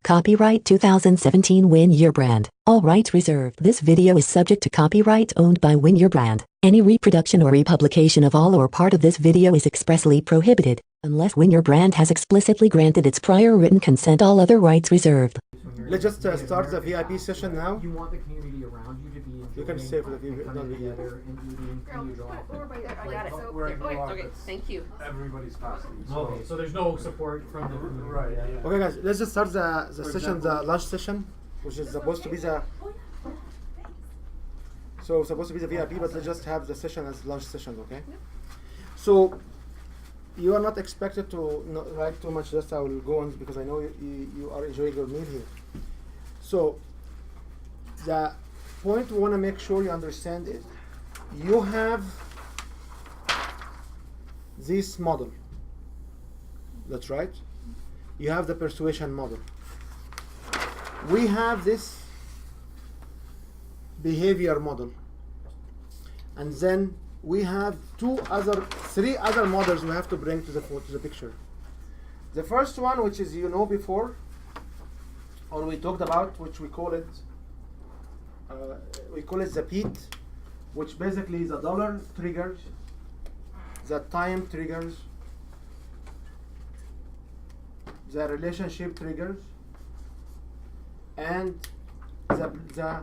Copyright 2017 Win Your Brand. All rights reserved. This video is subject to copyright owned by Win Your Brand. Any reproduction or republication of all or part of this video is expressly prohibited, unless Win Your Brand has explicitly granted its prior written consent. All other rights reserved. Let's just start the VIP session now. You want the community around you to be enjoying You can save the video, not coming video. together and eating. Can you draw? I got it. We're in the Okay, office. thank you. Everybody's fasting. Okay, so there's no support from the community. Right, yeah. Okay, guys, let's just start the For session, example- the lunch session, which is supposed to be the. So supposed to be the VIP, but let's just have the session as lunch session, okay? So you are not expected to write too much. Just I will go on because I know you are enjoying your meal here. So the point we want to make sure you understand is you have this model. That's right. You have the persuasion model. We have this behavior model. And then we have three other models we have to bring to the picture. The first one, which is before, or we talked about, which we call it the PEAT, which basically is the dollar triggers, the time triggers, the relationship triggers, and the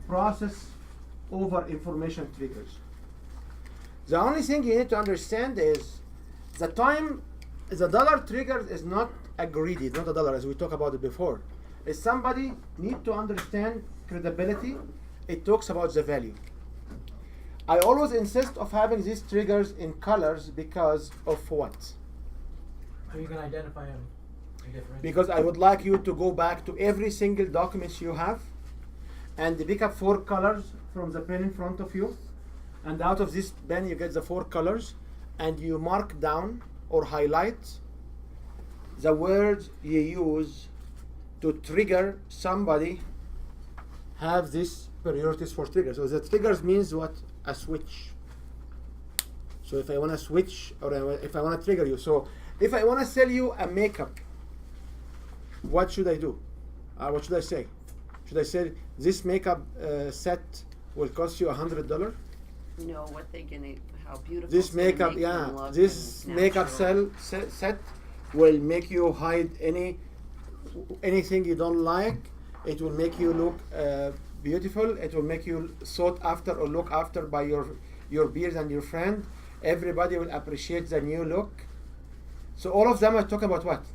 process over information triggers. The only thing you need to understand is the dollar trigger is not a greedy, not a dollar as we talked about it before. Is somebody need to understand credibility. It talks about the value. I always insist of having these triggers in colors because of what? So you can identify them. Because I would like you to go back to every single document you have and pick up 4 colors from the pen in front of you, and out of this pen you get the 4 colors and you mark down or highlight the words you use to trigger somebody have these priorities for triggers. So the triggers means what? A switch. So if I want to switch or if I want to trigger you, so if I want to sell you a makeup, what should I do? What should I say? Should I say this makeup set will cost you $100? Know what they're gonna, how beautiful. This it's gonna makeup, make yeah, them look this and makeup natural. set will make you hide anything you don't like. It will make you look beautiful. It will make you sought after or look after by your peers and your friend. Everybody will appreciate the new look. So all of them are talking about what?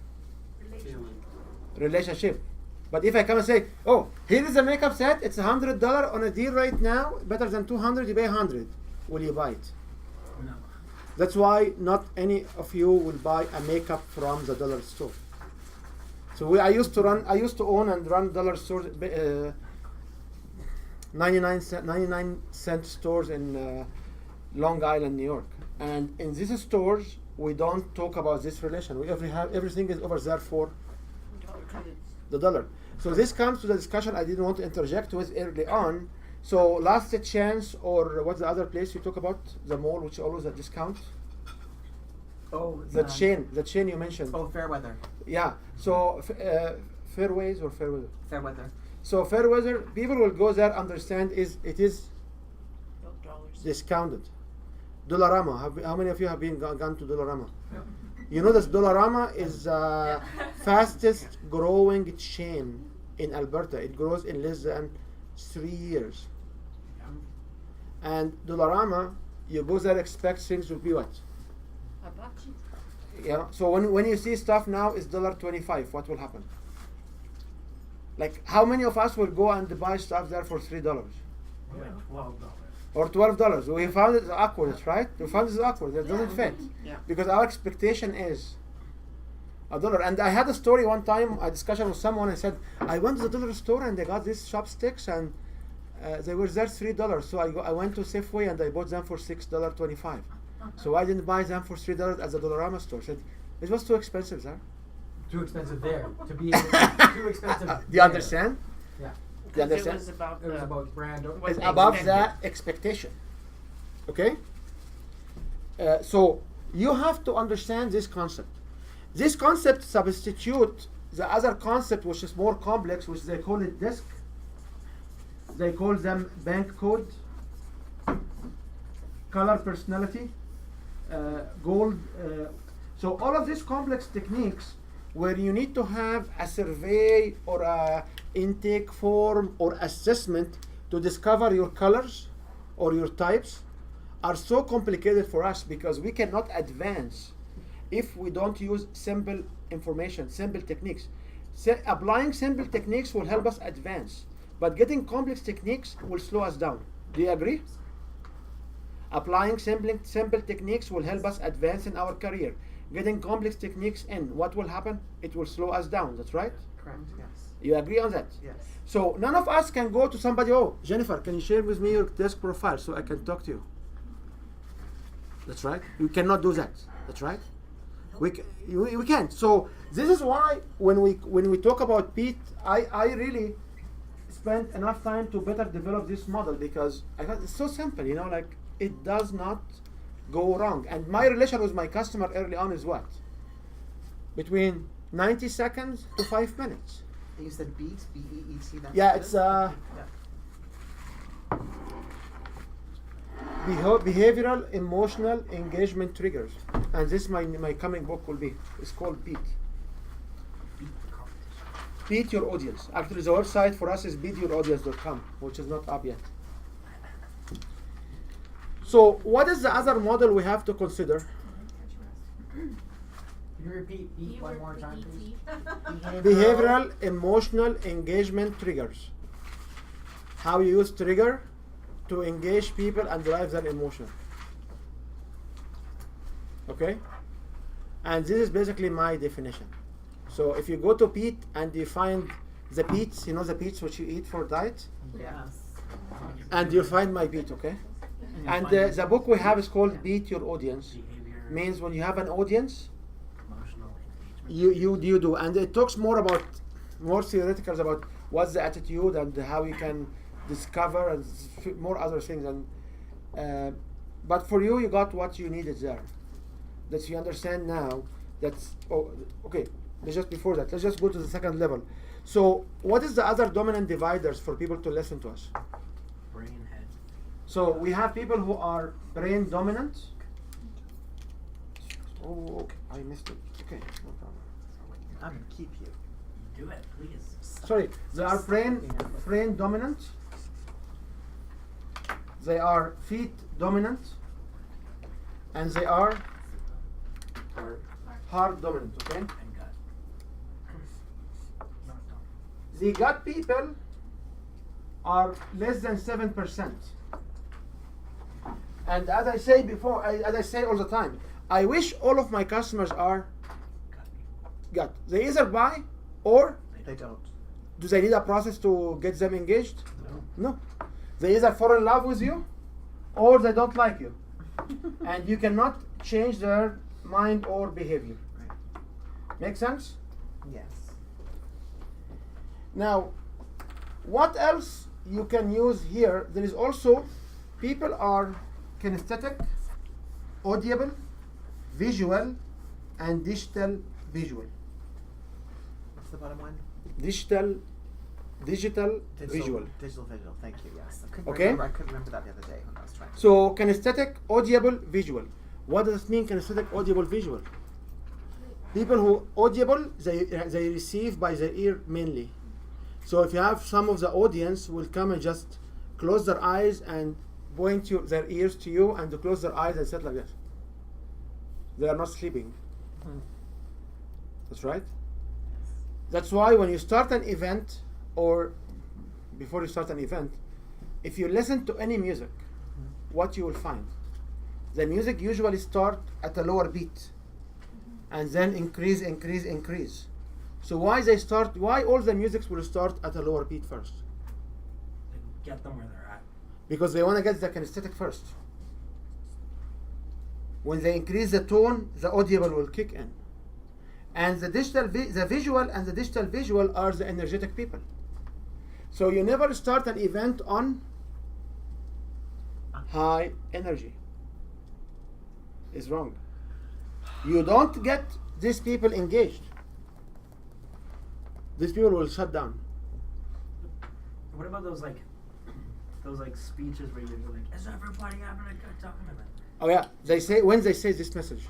Relationship. But if I come and say, oh, here is a makeup set, it's $100 on a deal right now, better than $200, you pay $100. Will you buy it? No. That's why not any of you will buy a makeup from the dollar store. So I used to own and run dollar stores, 99 cent stores in Long Island, New York. And in these stores, we don't talk about this relation. Everything is over there for the dollar. So this comes to the discussion I didn't want to interject with early on. So last chance, or what's the other place you talk about? The mall, which always a discount. Oh, The chain you mentioned. Oh, Fairweather. Yeah. So Fairways or Fairweather. Fairweather. So Fairweather, people will go there. Understand it is $12. discounted. Dollarama. How many of you have gone to Dollarama? You know that Dollarama is the fastest growing chain in Alberta. It grows in less than 3 years. And Dollarama, you go there, expect things will be what? A buck. Yeah. So when you see stuff now is $1.25, what will happen? Like how many of us will go and buy stuff there for $3? Yeah, $12. Or $12. We found it awkward, right? We found it awkward. It doesn't fit. Yeah. Because our expectation is $1. And I had a story one time, a discussion with someone. I said, I went to the dollar store and they got these chopsticks and they were there $3. So I went to Safeway and I bought them for $6.25. So I didn't buy them for $3 at the Dollarama store. I said, it was too expensive, sir. Too expensive there. To be able to, too expensive. Do you there. understand? Yeah. Do you Because it understand? was about It was the, about brand. What It's they above expected. the expectation. Okay? So you have to understand this concept. This concept substitute the other concept, which is more complex, which they call it disk. They call them bank code, color personality, gold. So all of these complex techniques where you need to have a survey or a intake form or assessment to discover your colors or your types are so complicated for us because we cannot advance if we don't use simple information, simple techniques. Applying simple techniques will help us advance, but getting complex techniques will slow us down. Do you agree? Applying simple techniques will help us advance in our career. Getting complex techniques in, what will happen? It will slow us down. That's right? Correct, yes. You agree on that? Yes. So none of us can go to somebody, oh, Jennifer, can you share with me your desk profile so I can talk to you? That's right. You cannot do that. That's right. We can't. So this is why when we talk about Pete, I really spent enough time to better develop this model because I thought it's so simple, you know, like it does not go wrong. And my relation with my customer early on is what? Between 90 seconds to 5 minutes. You said BEAT, B-E-E-T. That's Yeah, what it it's is? Yeah. behavioral emotional engagement triggers. And this my coming book will be. It's called Beat. Beat your audience. Actually, the website for us is beatyouraudience.com, which is not up yet. So what is the other model we have to consider? Can you repeat beat one more time, please? Behavioral emotional engagement triggers. How you use trigger to engage people and drive their emotion. Okay? And this is basically my definition. So if you go to Pete and you find the Pete's, you know the Pete's which you eat for diet? Yes. And you'll find my Pete, okay? And the book we have is called Beat Your Audience. Means when you have an audience, you do. And it talks more theoreticals about what's the attitude and how you can discover and more other things. And but for you got what you needed there. That you understand now. That's okay. Just before that, let's just go to the second level. So what is the other dominant dividers for people to listen to us? Brain head. So we have people who are brain dominant. Oh, okay. I missed it. Okay, no problem. I'm gonna keep you. Do it, please. Sorry, they are brain dominant. They are feet dominant, and they are heart dominant. Okay. And gut. The gut people are less than 7%. And as I say before, as I say all the time, I wish all of my customers are gut. They either buy or They don't. do they need a process to get them engaged? No. They either fall in love with you or they don't like you. And you cannot change their mind or behavior. Right. Make sense? Yes. Now, what else you can use here? There is also people are kinesthetic, audible, visual, and digital visual. What's the bottom one? Digital visual. Digital visual. Thank you. Yes. I couldn't Okay. remember. I couldn't remember that the other day when I was trying to. So kinesthetic, audible, visual. What does it mean, kinesthetic, audible, visual? People who audible, they receive by their ear mainly. So if you have some of the audience will come and just close their eyes and point their ears to you and to close their eyes and sit like this. They are not sleeping. That's right. That's why when you start an event or before you start an event, if you listen to any music, what you will find? The music usually start at a lower beat and then increase. So why all the musics will start at a lower beat first? Get them where they're at. Because they want to get the kinesthetic first. When they increase the tone, the audible will kick in. And the visual and the digital visual are the energetic people. So you never start an event on high energy. It's wrong. You don't get these people engaged. these people will shut down. What about those like speeches where you're like, is everybody having a good time? Oh yeah, they say when they say this message,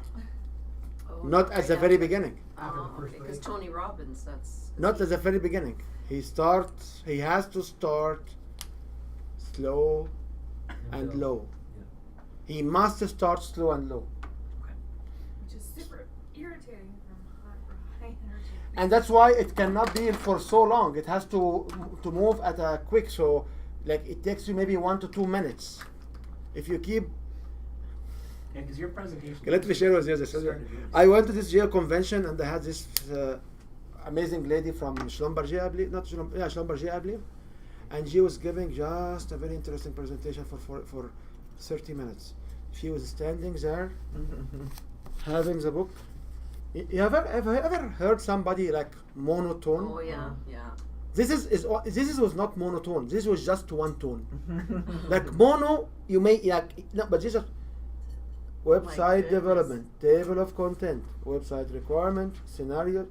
Oh, not at the right very after- beginning. After the Oh, first okay, because break. Tony Robbins, that's. Not at the very beginning. He has to start slow and low. He must start slow and low. Which is super irritating from high energy. And that's why it cannot be for so long. It has to move at a quick, so like it takes you maybe 1 to 2 minutes. If you keep, Yeah, because your presentation. okay, let me share with you this. I went to this jail convention and I had this amazing lady from Schlumberger, I believe, Schlumberger, I believe, and she was giving just a very interesting presentation for 30 minutes. She was standing there, having the book. You have ever heard somebody like monotone? Oh, yeah, yeah. This was not monotone. This was just one tone. Like mono, you may like no, but this is website goodness. development, table of content, website requirement, scenario.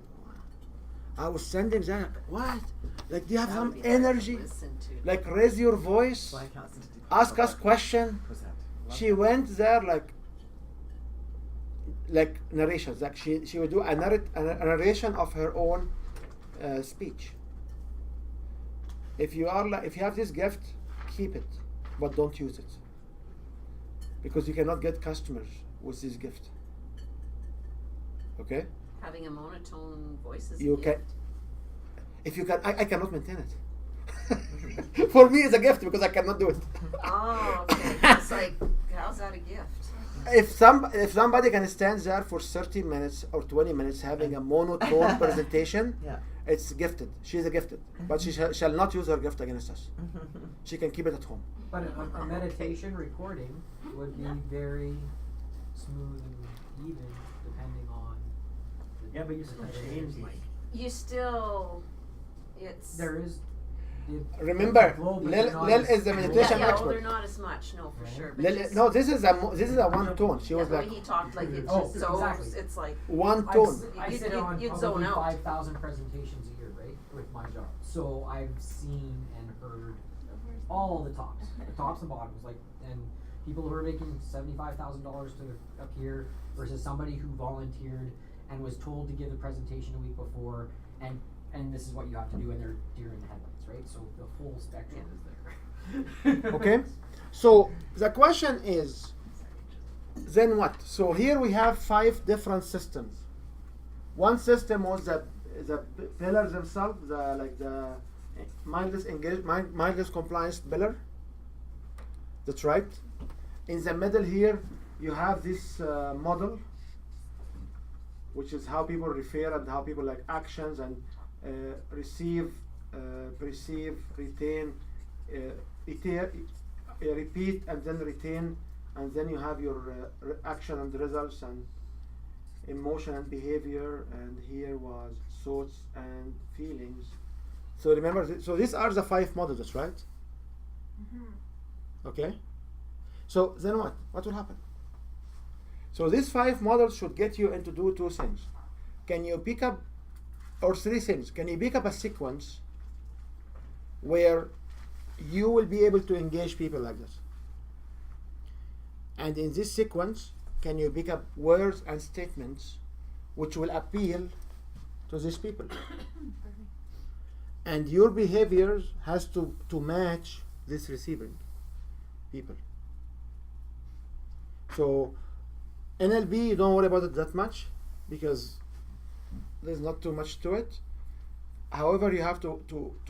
I was standing there like, what? Like, do you have That would some be hard to energy? listen to. Like, raise your voice, So I can't listen to deep ask us talk. question. What's that? Love She that. went there like narrations. Like she would do a narration of her own speech. If you have this gift, keep it, but don't use it, because you cannot get customers with this gift. Okay? Having a monotone voice is a You gift. can. If you can, I cannot maintain it. For me, it's a gift because I cannot do it. Oh, okay. It's like, how's that a gift? If somebody can stand there for 30 minutes or 20 minutes having a monotone presentation, Yeah. it's gifted. She's a gifted, but she shall not use her gift against us. She can keep it at home. But a meditation recording would be very smooth and even, depending on. Yeah, but you still change like. You still, it's. There is. Remember, Flow, but Lil they're not is as- the Yeah, meditation yeah, well, expert. they're not as much, no, for Right. sure. But Lil, just, no, this is a one tone. She yeah, was the like way he talked, like it's Oh, just so, exactly. it's like, one I've tone. s- I You'd- sit you'd- on you'd zone probably out. 5,000 presentations a year, right, with my job. So I've seen and heard all the tops and bottoms, like, and people who are making $75,000 to appear versus somebody who volunteered and was told to give a presentation a week before, and this is what you have to do, and they're deer in the headlights, right? So the whole spectrum is there. Okay, so the question is, then what? So here we have 5 different systems. One system was the pillars themselves, the mindless compliance pillar. That's right. In the middle here, you have this model, which is how people refer and how people like actions and receive, perceive, retain, repeat, and then retain, and then you have your action and results and emotion and behavior, and here was thoughts and feelings. So remember, so these are the 5 models, that's right? Okay? So then what? What will happen? So these 5 models should get you into do 2 things. Can you pick up, or 3 things. Can you pick up a sequence where you will be able to engage people like this? And in this sequence, can you pick up words and statements which will appeal to these people? And your behaviors has to match this receiving people. So NLP, you don't worry about it that much because there's not too much to it. However, you have to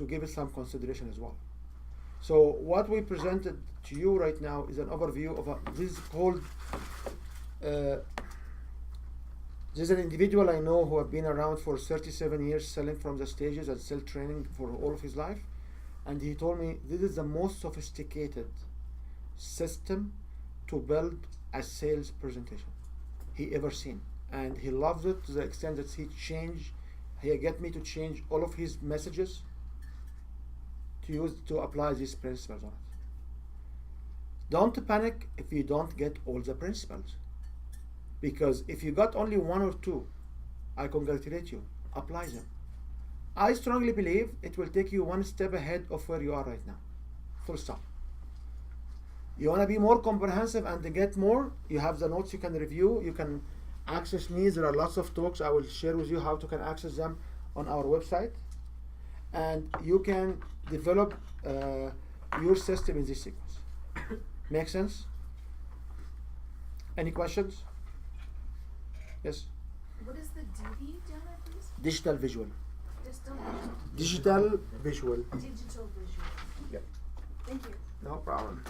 give it some consideration as well. So what we presented to you right now is an overview of this is called this is an individual I know who have been around for 37 years selling from the stages and sell training for all of his life, and he told me this is the most sophisticated system to build a sales presentation he ever seen, and he loves it to the extent that he get me to change all of his messages to apply these principles on it. Don't panic if you don't get all the principles, because if you got only 1 or 2, I congratulate you. Apply them. I strongly believe it will take you one step ahead of where you are right now. Full stop. You want to be more comprehensive and to get more, you have the notes you can review. You can access me. There are lots of talks. I will share with you how to can access them on our website. And you can develop your system in this sequence. Make sense? Any questions? Yes? What is the DV down there, please? Digital visual. Digital Digital visual. visual. Yep. Thank you. No problem.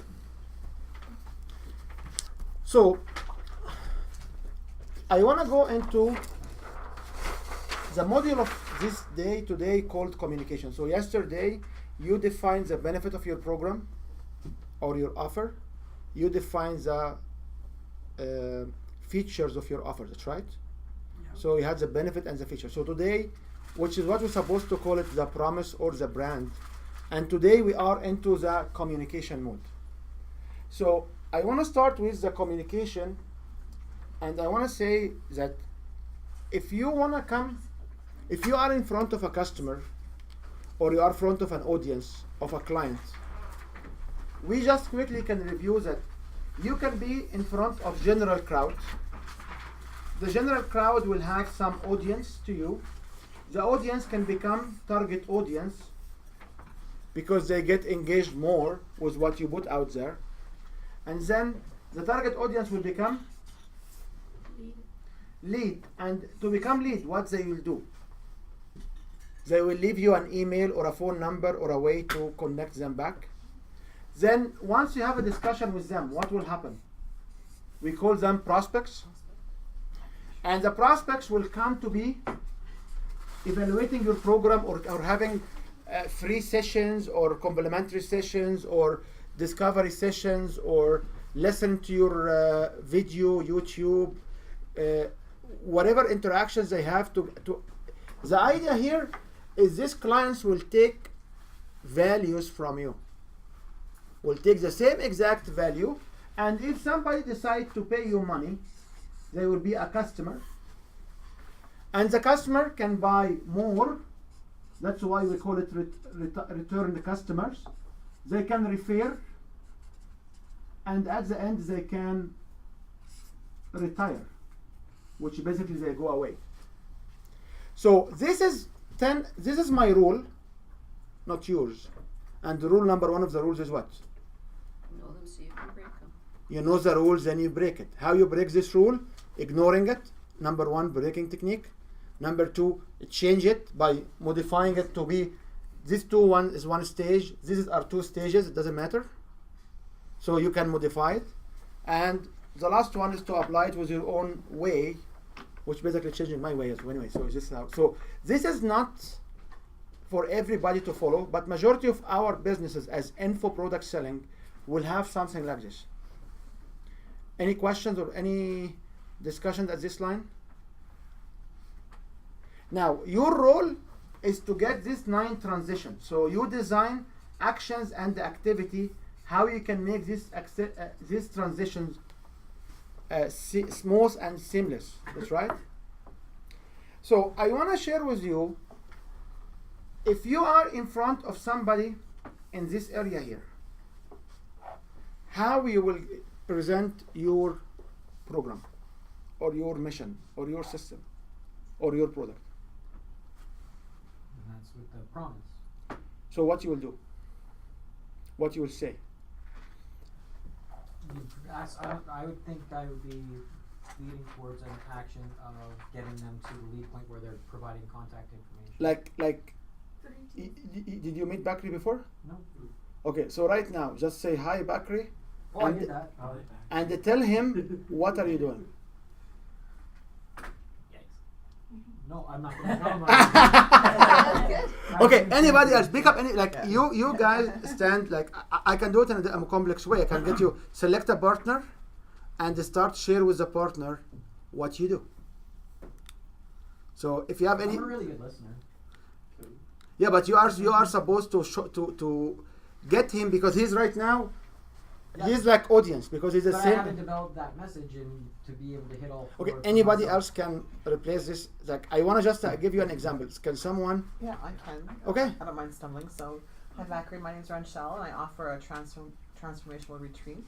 So, I want to go into the module of this day today called communication. So yesterday, you defined the benefit of your program or your offer. You define the features of your offer, that's right? Yeah. So you had the benefit and the feature. So today, which is what we're supposed to call it the promise or the brand. And today we are into the communication mode. So I want to start with the communication, and I want to say that if you want to come, if you are in front of a customer or you are in front of an audience of a client, we just quickly can review that you can be in front of general crowd. The general crowd will have some audience to you. The audience can become target audience because they get engaged more with what you put out there. And then the target audience will become lead. And to become lead, what they will do? They will leave you an email or a phone number or a way to connect them back. Then once you have a discussion with them, what will happen? We call them prospects. And the prospects will come to be evaluating your program or having free sessions or complimentary sessions or discovery sessions or listen to your video, YouTube, whatever interactions they have to. The idea here is these clients will take values from you. Will take the same exact value, and if somebody decides to pay you money, they will be a customer. And the customer can buy more. That's why we call it returned customers. They can refer, and at the end they can retire, which basically they go away. So this is my rule, not yours. And the rule number one of the rules is what? Know them so you can break them. You know the rules, then you break it. How you break this rule? Ignoring it. Number one, breaking technique. Number two, change it by modifying it to be this one is one stage. These are two stages. It doesn't matter. So you can modify it. And the last one is to apply it with your own way, which basically changing my way as well. Anyway, so this is not for everybody to follow, but majority of our businesses as info product selling will have something like this. Any questions or any discussions at this line? Now, your role is to get this 9 transitions. So you design actions and the activity, how you can make these transitions smooth and seamless. That's right? So I want to share with you, if you are in front of somebody in this area here, how you will present your program or your mission or your system or your product. And that's with the promise. So what you will do? What you will say? I would think I would be leading towards an action of getting them to the lead point where they're providing contact information. Like did you meet Bakri before? No. Okay, so right now, just say hi, Bakri, Oh, I did that. and tell him what are you doing. No, I'm not going to tell them. I'm Good. Okay, anybody else? Pick up any, like you guys stand, like I can do it in a complex way. I can get you, select a partner and start share with the partner what you do. So if you have any, I'm a really good listener. yeah, but you are supposed to to get him, because he's right now He's like audience because he's the But I same. haven't developed that message and to be able to hit all four. Okay, for anybody myself. else can replace this? Like, I want to just give you an example. Can someone? Yeah, I can. Okay. I don't mind stumbling. So, hi Zachary, my name is Ranchelle, and I offer a transformational retreat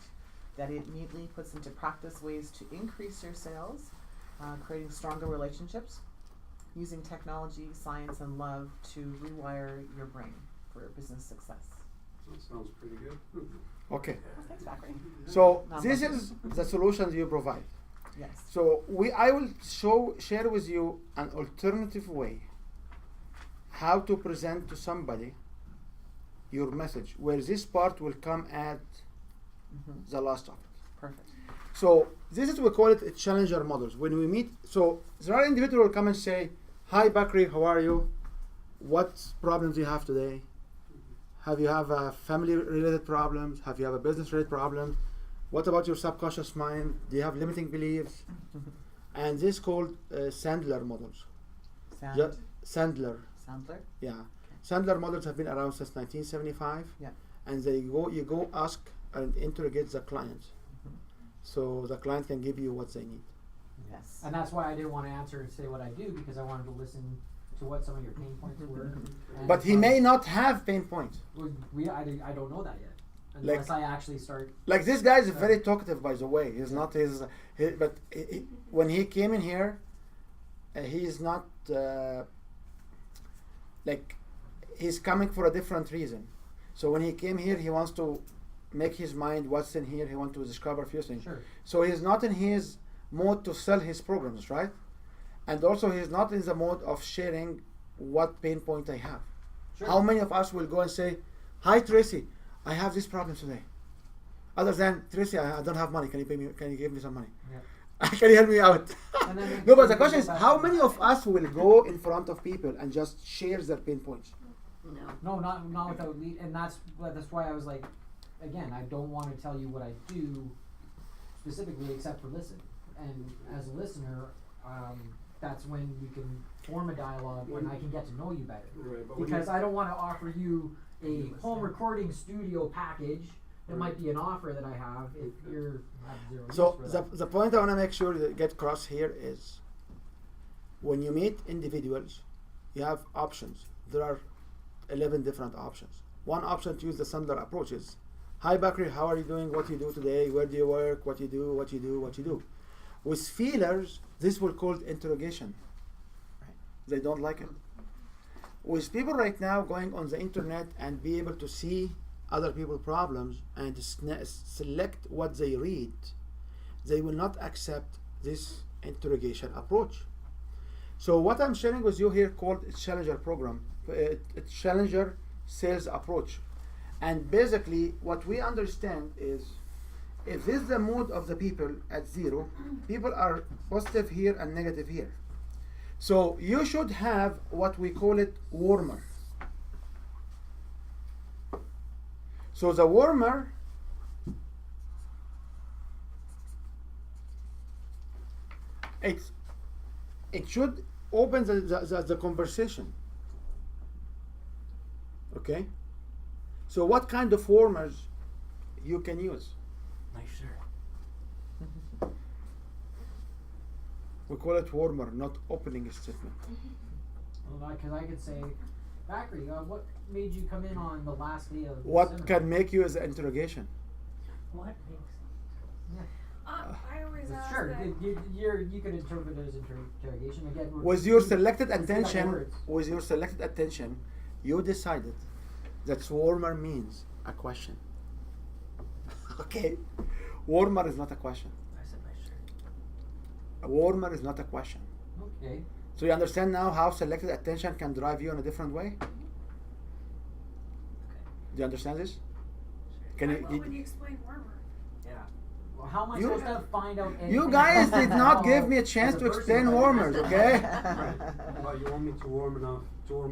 that immediately puts into practice ways to increase your sales, creating stronger relationships, using technology, science, and love to rewire your brain for business success. That sounds pretty good. Okay. Oh, thanks, Zachary. So Not this much. is the solutions you provide. Yes. So I will share with you an alternative way how to present to somebody your message, where this part will come at the last of it. Perfect. So this is, we call it a challenger models. When we meet, so there are individuals who come and say, "Hi Bakri, how are you? What problems do you have today? Have you have family related problems? Have you have a business related problem? What about your subconscious mind? Do you have limiting beliefs?" And this is called Sandler models. Sand, Sandler, Sandler. yeah. Sandler models have been around since 1975. Yeah. And you go ask and interrogate the client. So the client can give you what they need. Yes. And that's why I didn't want to answer and say what I do, because I wanted to listen to what some of your pain points were. And But he may not have pain points. I don't know that yet. Like- Unless I actually start. Like this guy is very talkative, by the way. He's not but when he came in here, he is not like, he's coming for a different reason. So when he came here, he wants to make his mind what's in here. He wants to discover a few things. Sure. So he's not in his mode to sell his programs, right? And also he's not in the mode of sharing what pain point I have. Sure. How many of us will go and say, "Hi Tracy, I have this problem today." Other than, "Tracy, I don't have money. Can you pay me? Can you give me some money? Yeah. Can you help me out?" And then No, but we the can question go is, back how to- many of us will go in front of people and just share their pain points? No. No, not without lead, and that's why I was like, again, I don't want to tell you what I do specifically, except for listen. And as a listener, that's when we can form a dialogue and I can get to know you better. Right, but when Because you- I don't want to offer you a home recording studio package. That might be an offer that I have if you're have zero use So for that. the point I want to make sure that get across here is, when you meet individuals, you have options. There are 11 different options. One option to use the Sandler approach is, "Hi Bakri, how are you doing? What do you do today? Where do you work? What you do? What you do? What you do?" With feelers, this will called interrogation. They don't like it. With people right now going on the internet and be able to see other people's problems and select what they read, they will not accept this interrogation approach. So what I'm sharing with you here called a Challenger program, a Challenger sales approach. And basically what we understand is, if this is the mood of the people at zero, people are positive here and negative here. So you should have what we call it warmer. So the warmer it should open the conversation. Okay? So what kind of warmers you can use? Nicer. We call it warmer, not opening statement. Well, because I could say, Bakri, what made you come in on the last day of the What seminar? can make you as an interrogation? What makes? I always ask Sure, that. you could interpret it as interrogation again. With your selected It's got attention, words. you decided that warmer means a question. Okay? Warmer is not a question. I said nicer. A warmer is not a question. Okay. So you understand now how selected attention can drive you in a different way? Do you understand this? Can I you? will when you explain warmer. Yeah. Well, how am I You- supposed to find out anything? You guys did not about give me a as chance to person explain if I warmers, understand okay? But you want me to warm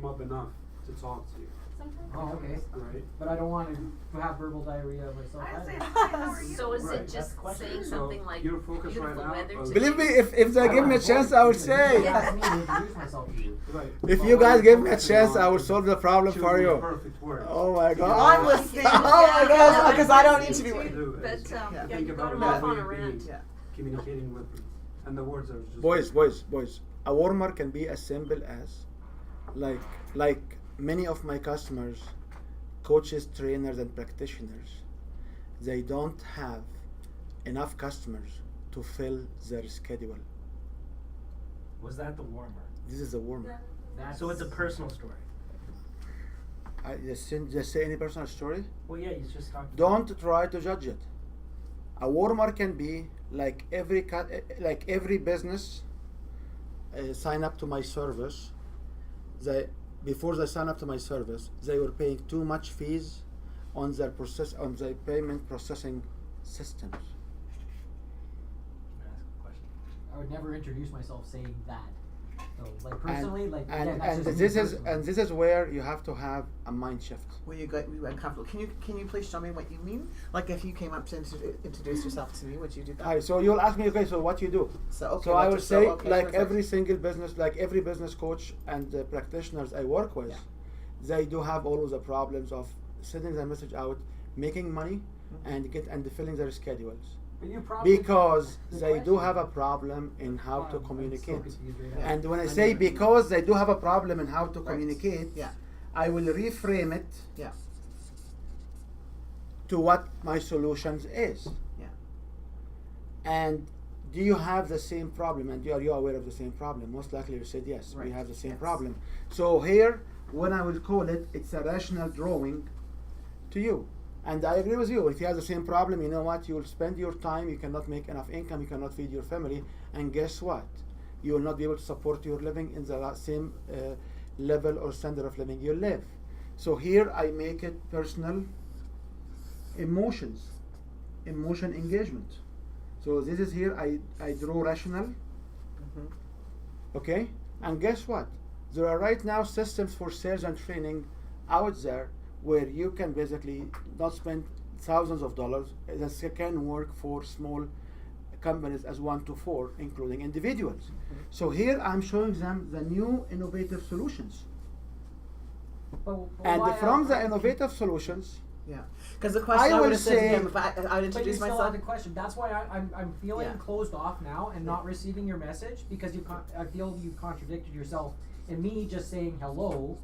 up enough to talk to you. sometimes. Oh, okay. Right. But I don't want to have verbal diarrhea myself. I say, either. hi, how are you? So is Right, it just that's the saying question. something So like your focus beautiful right now weather is- today? Believe me, if they give me a chance, I would say. You asked me to introduce myself to you. Right. If But you what guys you're give me a focusing chance, on I will is solve the problem for choosing the you. perfect word. Oh my So God. I'm listening. Yeah. Oh my gosh, because I don't need to Yeah. be. do is But you yeah, think you about got him it off way on a of rant. being communicating with them. And the words are just Boys. A warmer can be as simple as, like many of my customers, coaches, trainers, and practitioners, they don't have enough customers to fill their schedule. Was that the warmer? This is a warmer. That's So it's a personal story. I just say any personal story. Well, yeah, you just talked. Don't try to judge it. A warmer can be like every business. Sign up to my service. Before they sign up to my service, they were paying too much fees on their payment processing systems. Can I ask a question? I would never introduce myself saying that. So, like personally, and, like and, again, that's and just this me is personally. and this is where you have to have a mind shift. Were you uncomfortable? Can you please show me what you mean? Like if you came up to introduce yourself to me, would you do that? Hi. So you'll ask me, okay, so what you do? So okay. So I what will to- say, okay, like perfect. every single business, like every business coach and practitioners I work with, they do have always the problems of sending their message out, making money, and filling their schedules. But you probably Because the they do question. have a problem in how to I'm so communicate. confused right now. And when I I say never- because they do have a problem in how to Right. communicate, Yeah. I will reframe it Yeah. to what my solutions is. Yeah. And do you have the same problem? And are you aware of the same problem? Most likely you said yes, we Right. have the same Yes. problem. So here, when I will call it, it's a rational drawing to you. And I agree with you. If you have the same problem, you know what? You will spend your time, you cannot make enough income, you cannot feed your family, and guess what? You will not be able to support your living in the same level or standard of living you live. So here I make it personal emotion engagement. So this is here I draw rational. Mhm. Okay? And guess what? There are right now systems for sales and training out there where you can basically not spend thousands of dollars. That can work for small companies as 1 to 4, including individuals. So here I'm showing them the new innovative solutions. But And why from else- the innovative solutions, Yeah. Because the question I I, will would have said to say- him if I would But you introduce still myself. have the question. That's why I'm feeling Yeah. closed off now and not receiving your message because I feel you contradicted yourself in me just saying hello,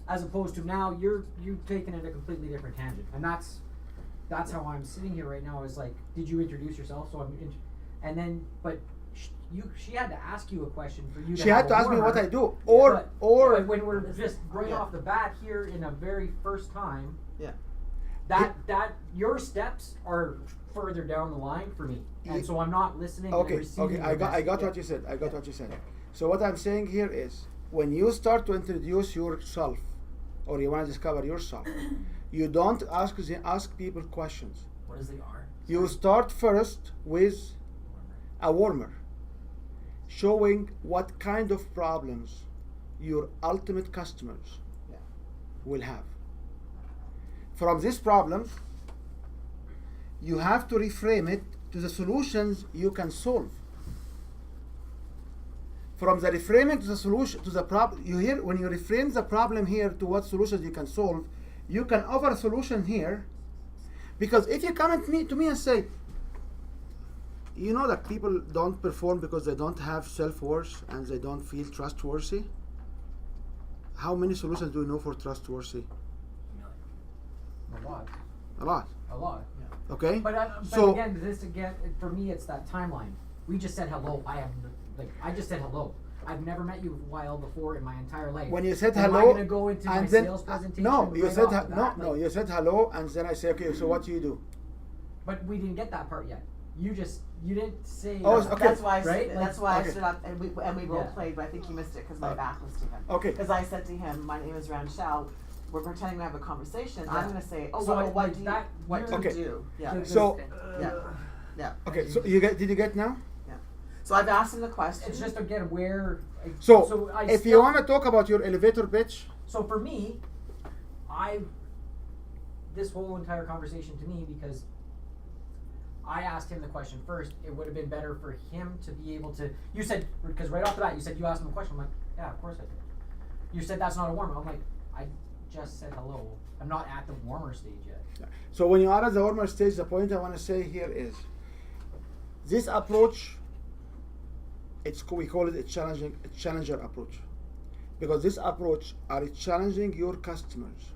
as opposed to now you've taken it a completely different tangent, and that's how I'm sitting here right now. Is like, did you introduce yourself? So and then but she had to ask you a question for you. she had have to a ask me what warmer. I do. But Or when we're just right Yeah. off the bat here in a very first time, Yeah. that your steps are further down the line for me, and so I'm not listening. and okay, receiving I your got message. what you said. I got what you said. So what I'm saying here is when you start to introduce yourself or you want to discover yourself, you don't ask people questions. What is the R? You start first with a warmer, showing what kind of problems your ultimate customers Yeah. will have. From these problems, you have to reframe it to the solutions you can solve. From the reframing to the solution to the problem, you hear when you reframe the problem here to what solutions you can solve, you can offer a solution here. Because if you come at me to me and say, you know that people don't perform because they don't have self-worth and they don't feel trustworthy. How many solutions do you know for trustworthy? A lot, A lot. a lot. Okay. But So- again, for me, it's that timeline. We just said hello. I just said hello. I've never met you a while before in my entire life. When you said Am hello, I going to go into my and then sales presentation? no, you right said off the no, bat? no, Like, you said hello, and then I say, okay, so what do you do? But we didn't get that part yet. You didn't say. Oh, that. okay. That's why I Right? stood, that's why Okay. I stood up and we role Yeah. played, but I think he missed it because my back was to him. Okay. Because I said to him, "My name is Ranchel. We're pretending to have a conversation. I'm Yeah. going to say, oh, So well, what like do you that- what do you Okay. do? Yeah. So Yeah. Yeah. okay, so did you get now? So I've asked him the question. It's just again where. So I if you still- want to talk about your elevator pitch, So for me, this whole entire conversation to me, because I asked him the question first, it would have been better for him to be able to, you said, because right off the bat, you said you asked him a question. I'm like, yeah, of course I did. You said that's not a warm-up. I'm like, I just said hello. I'm not at the warmer stage yet. So when you are at the warmer stage, the point I want to say here is, this approach, we call it a challenger approach, because this approach are challenging your customers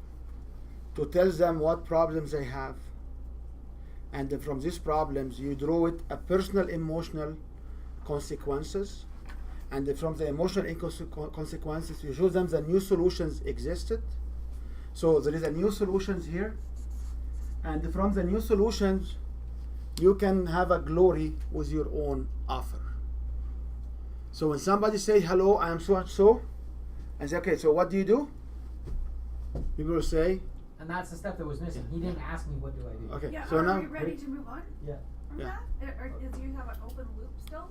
to tell them what problems they have, and then from these problems you draw it a personal emotional consequences, and then from the emotional consequences you show them the new solutions existed. So there is a new solutions here, and from the new solutions you can have a glory with your own offer. So when somebody say, hello, I am so and so, and say, okay, so what do you do? People will say, And that's the step that was missing. He didn't ask me what do I do. okay, Yeah, so are now we ready to move on Yeah. from Yeah. that? Or do you have an open loop still?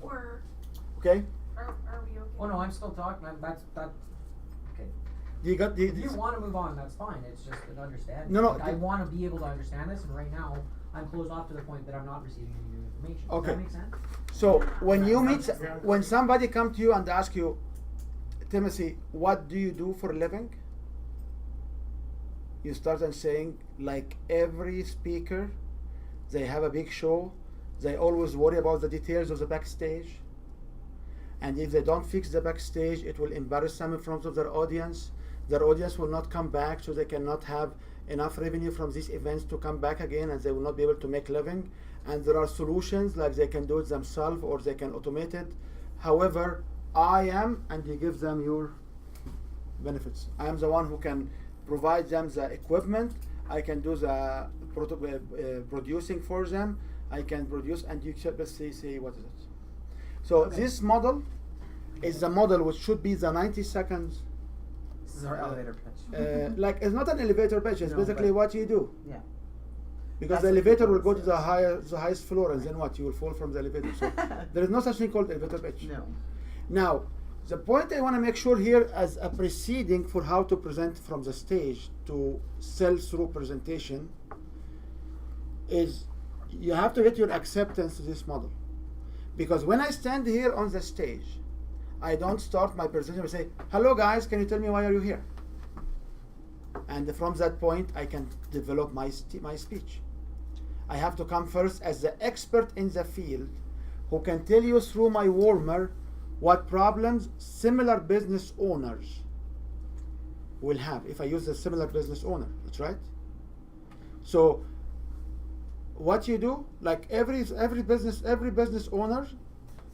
Or okay, are we okay? Oh no, I'm still talking. That's okay. you got If you want to move on, that's fine. It's just an understanding. No, no, Like, I the- want to be able to understand this, and right now I'm closed off to the point that I'm not receiving any new information. Does Okay. that make sense? So when you meet, Yeah. when somebody come to you and ask you, Timothy, what do you do for a living? You start and saying, like every speaker, they have a big show. They always worry about the details of the backstage. And if they don't fix the backstage, it will embarrass them in front of their audience. Their audience will not come back, so they cannot have enough revenue from these events to come back again, and they will not be able to make living. And there are solutions like they can do it themselves or they can automate it. However, I am, and you give them your benefits. I am the one who can provide them the equipment. I can do the producing for them. I can produce, and you should just say what is it. So Okay. this model is the model which should be the 90 seconds. This is our elevator pitch. Like it's not an elevator pitch. It's No, basically but- what you do. Yeah. Because That's the what elevator people will go to say. the highest floor, and then what? You will fall from the elevator. So there is no such thing called elevator pitch. No. Now, the point I want to make sure here as a preceding for how to present from the stage to sell through presentation is you have to get your acceptance to this model. Because when I stand here on the stage, I don't start my presentation and say, hello guys, can you tell me why are you here? And from that point, I can develop my speech. I have to come first as the expert in the field who can tell you through my warmer what problems similar business owners will have if I use a similar business owner. That's right. So what you do, like every business owner,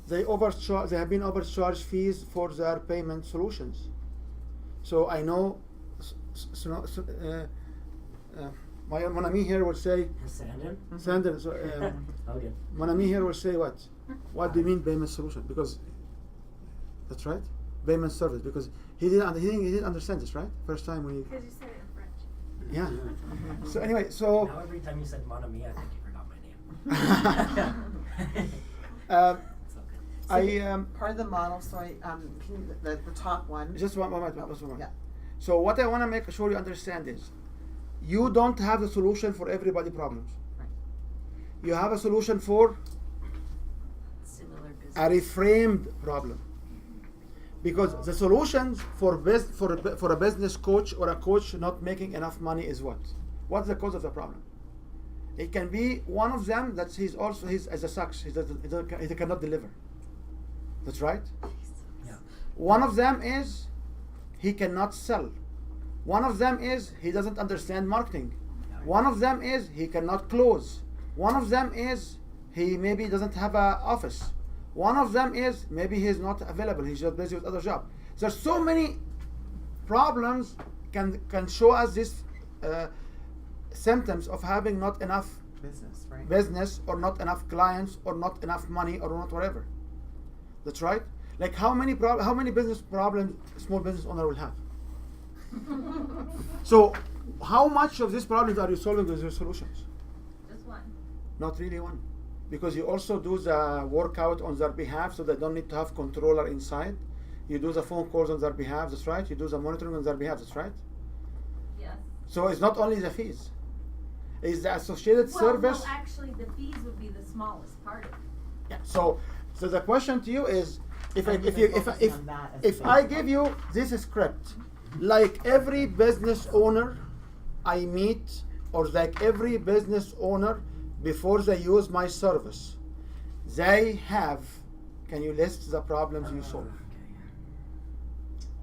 they have been overcharged fees for their payment solutions. So I know mon ami here would say, Sandin? Sander, so, Okay. mon ami here will say what? What do you mean payment solution? Because that's right, payment service. Because he didn't understand this, right? First time when he, Because you said it in French. yeah. So anyway, so Now every time you said mon ami, I think you forgot my name. It's okay. Part of the model, sorry, can you, the top one. Just one moment. Just one moment. Yeah. So what I want to make sure you understand is, you don't have the solution for everybody problems. Right. You have a solution for Similar business. a reframed problem. Because the solutions for a business coach or a coach not making enough money is what? What's the cause of the problem? It can be one of them that he's as a sucks. He cannot deliver. That's right. Yeah. One of them is he cannot sell. One of them is he doesn't understand marketing. One of them is he cannot close. One of them is he maybe doesn't have an office. One of them is maybe he's not available. He's just busy with other job. There's so many problems can show us this symptoms of having not enough business or not enough clients or not enough money or not whatever. That's right. Like how many business problems small business owner will have? So how much of these problems are you solving with your solutions? Just one. Not really one. Because you also do the workout on their behalf, so they don't need to have controller inside. You do the phone calls on their behalf, that's right. You do the monitoring on their behalf, that's right. Yeah. So it's not only the fees. It's the associated service. Well, actually, the fees would be the smallest part of it. Yeah. So the question to you is, if I, And if you've you been if I, focusing if on that as if the I base give one. you this script, like every business owner I meet, or like every business owner before they use my service, they have. Can you list the problems you solve?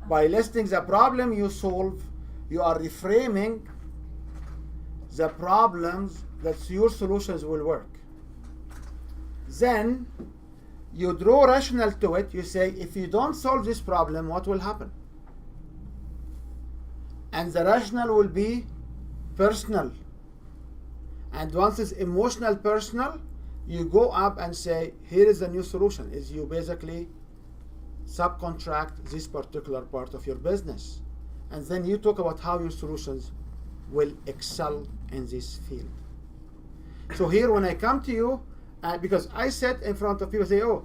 By listing the problem you solve, you are reframing the problems that your solutions will work. Then you draw rationale to it. You say, if you don't solve this problem, what will happen? And the rationale will be personal. And once it's emotional personal, you go up and say, here is a new solution. Is you basically subcontract this particular part of your business. And then you talk about how your solutions will excel in this field. So here when I come to you, because I sit in front of people say, oh,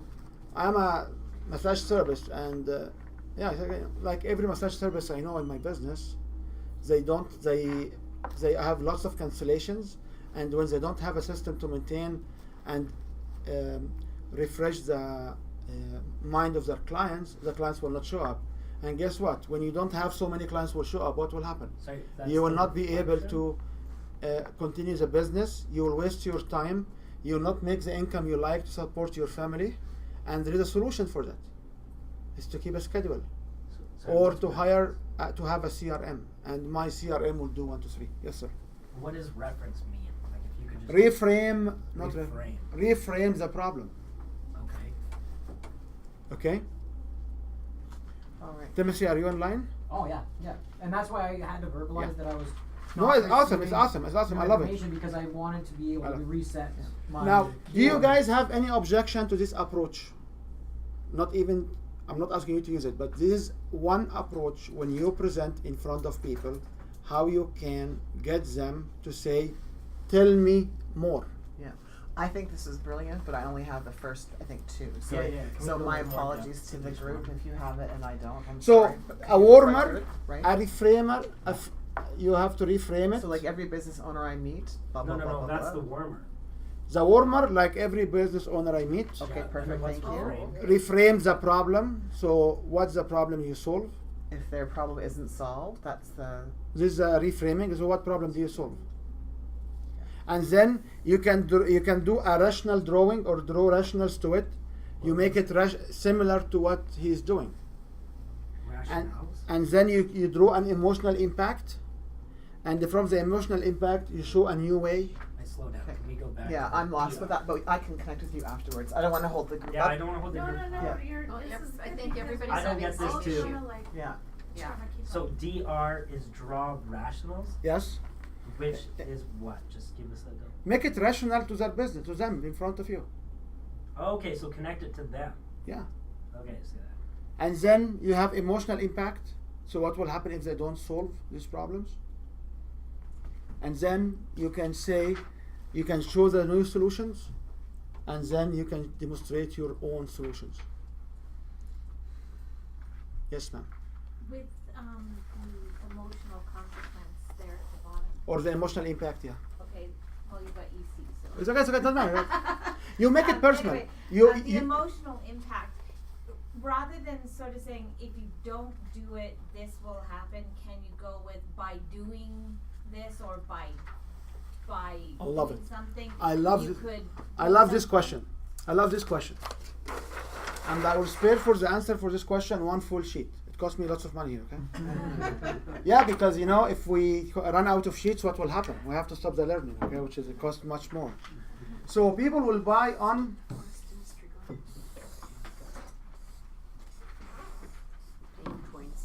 I'm a massage therapist, and yeah, like every massage therapist I know in my business, they have lots of cancellations, and when they don't have a system to maintain and refresh the mind of their clients, the clients will not show up. And guess what? When you don't have so many clients will show up, what will happen? Sorry, that's You will the not be able reflection? to continue the business. You will waste your time. You will not make the income you like to support your family. And there is a solution for that. It's to keep a schedule, Sorry, or what's to that? hire to have a CRM, and my CRM will do 1, 2, 3. Yes, sir. What does reference mean? Like if you could just Reframe, not Reframe. reframe the problem. Okay. Okay. All right. Timothy, are you online? Oh yeah, yeah, and that's why I had to verbalize Yeah. that I was. No, not it's awesome. It's receiving awesome. It's awesome. new I love it. information because I wanted to be able I to love it. reset my. Now, do you board. guys have any objection to this approach? Not even, I'm not asking you to use it, but this is one approach when you present in front of people, how you can get them to say, tell me more. Yeah, I think this is brilliant, but I only have the first, I think, 2. So, Yeah, yeah. Can we so go my into more apologies depth to to the this group one? if you have it and I don't. I'm So, sorry. But a can you warmer, correct it, right? a reframer, you have to reframe it. So like every business owner I meet, blah blah No, no, blah no. blah That's blah. the warmer. The warmer, like every business owner I meet, Okay, Yeah, and perfect. then what's Thank the you. frame? reframe the problem. So, what's the problem you solve? If their problem isn't solved, that's the This is reframing. So, what problem do you solve? And then you can do a rational drawing or draw rationals to it. You make it similar to what he's doing, Rationales. and then you draw an emotional impact, and from the emotional impact you show a new way. I slow down. Can we go back? yeah. to I'm the lost PR? with that, but I can connect with you afterwards. I don't want to hold the group Yeah, up. I don't want to hold the No, group. no, no, Yeah. you're, Oh, this yep, is I good think because everybody's I don't having get this I'll too. try to, like, Yeah. Yeah. try to keep So up. DR is draw rationals, Yes, which is what? Just give us a. make it rational to their business, to them in front of you. Okay, so connect it to them. Yeah, Okay, see that. and then you have emotional impact. So, what will happen if they don't solve these problems? And then you can say, you can show the new solutions, and then you can demonstrate your own solutions. Yes, ma'am. With the emotional consequence there at the bottom. Or the emotional impact, yeah. Okay, well, you've got EC, so. It's okay, doesn't matter. You make it personal. Anyway, the You emotional impact, rather than sort of saying, if you don't do it, this will happen, can you go with by doing this or by I love doing it. something? I love you this. could I do love this something. question. I love this question. And I will spare for the answer for this question one full sheet. It cost me lots of money, okay? Yeah, because if we run out of sheets, what will happen? We have to stop the learning, okay? Which is it costs much more. So people will buy on Pain points.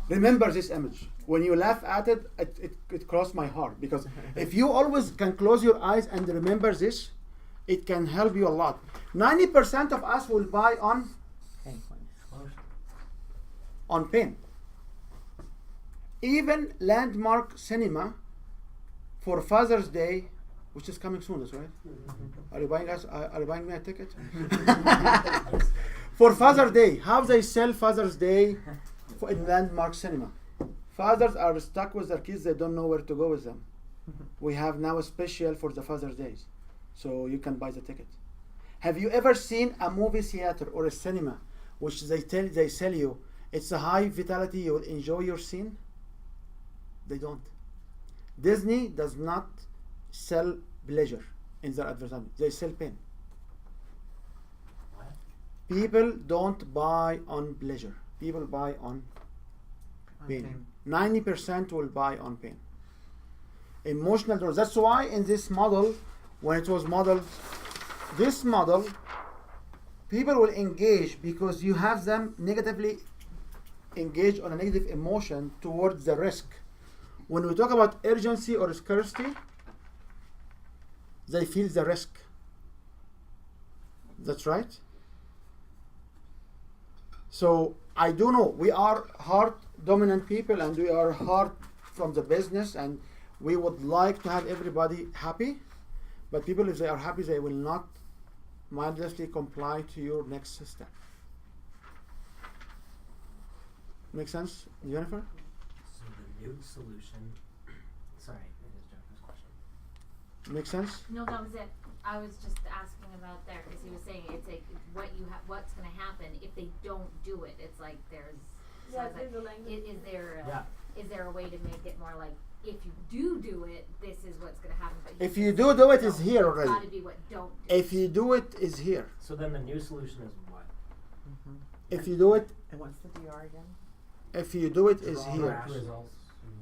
remember this image. When you laugh at it, it crossed my heart. Because if you always can close your eyes and remember this, it can help you a lot. 90% of us will buy on Pain points. pain. Even Landmark Cinema for Father's Day which is coming soon. That's right. Are you buying us? Are you buying me a ticket? For Father's Day, how they sell Father's Day in Landmark Cinema? Fathers are stuck with their kids; they don't know where to go with them. We have now a special for the Father's Days, so you can buy the ticket. Have you ever seen a movie theater or a cinema which they sell you? It's a high vitality. You will enjoy your scene. They don't. Disney does not sell pleasure in their advertisement. They sell pain. What? People don't buy on pleasure. People buy on pain. 90% will buy on pain. Emotional dollars. That's why in this model, when it was modeled, this model, people will engage because you have them negatively engaged on a negative emotion towards the risk. When we talk about urgency or scarcity, they feel the risk. That's right. So I do know we are heart dominant people and we are heart from the business and we would like to have everybody happy, but people, if they are happy, they will not mindlessly comply to your next step. Make sense, Jennifer? So the new solution. Sorry, it is Jennifer's question. Make sense? No, that was it. I was just asking about there because he was saying it's like what's going to happen if they don't do it. It's like there's. So Yeah, I was like, there's a language. is there a way to make it more like if you do it, this is what's going to happen. But If you do it, it's here It's got already. to be what don't do. If you do it, it's here. So then the new solution is what? If you do it, And what's the DR again? if you do it, it's Draw here. rational results.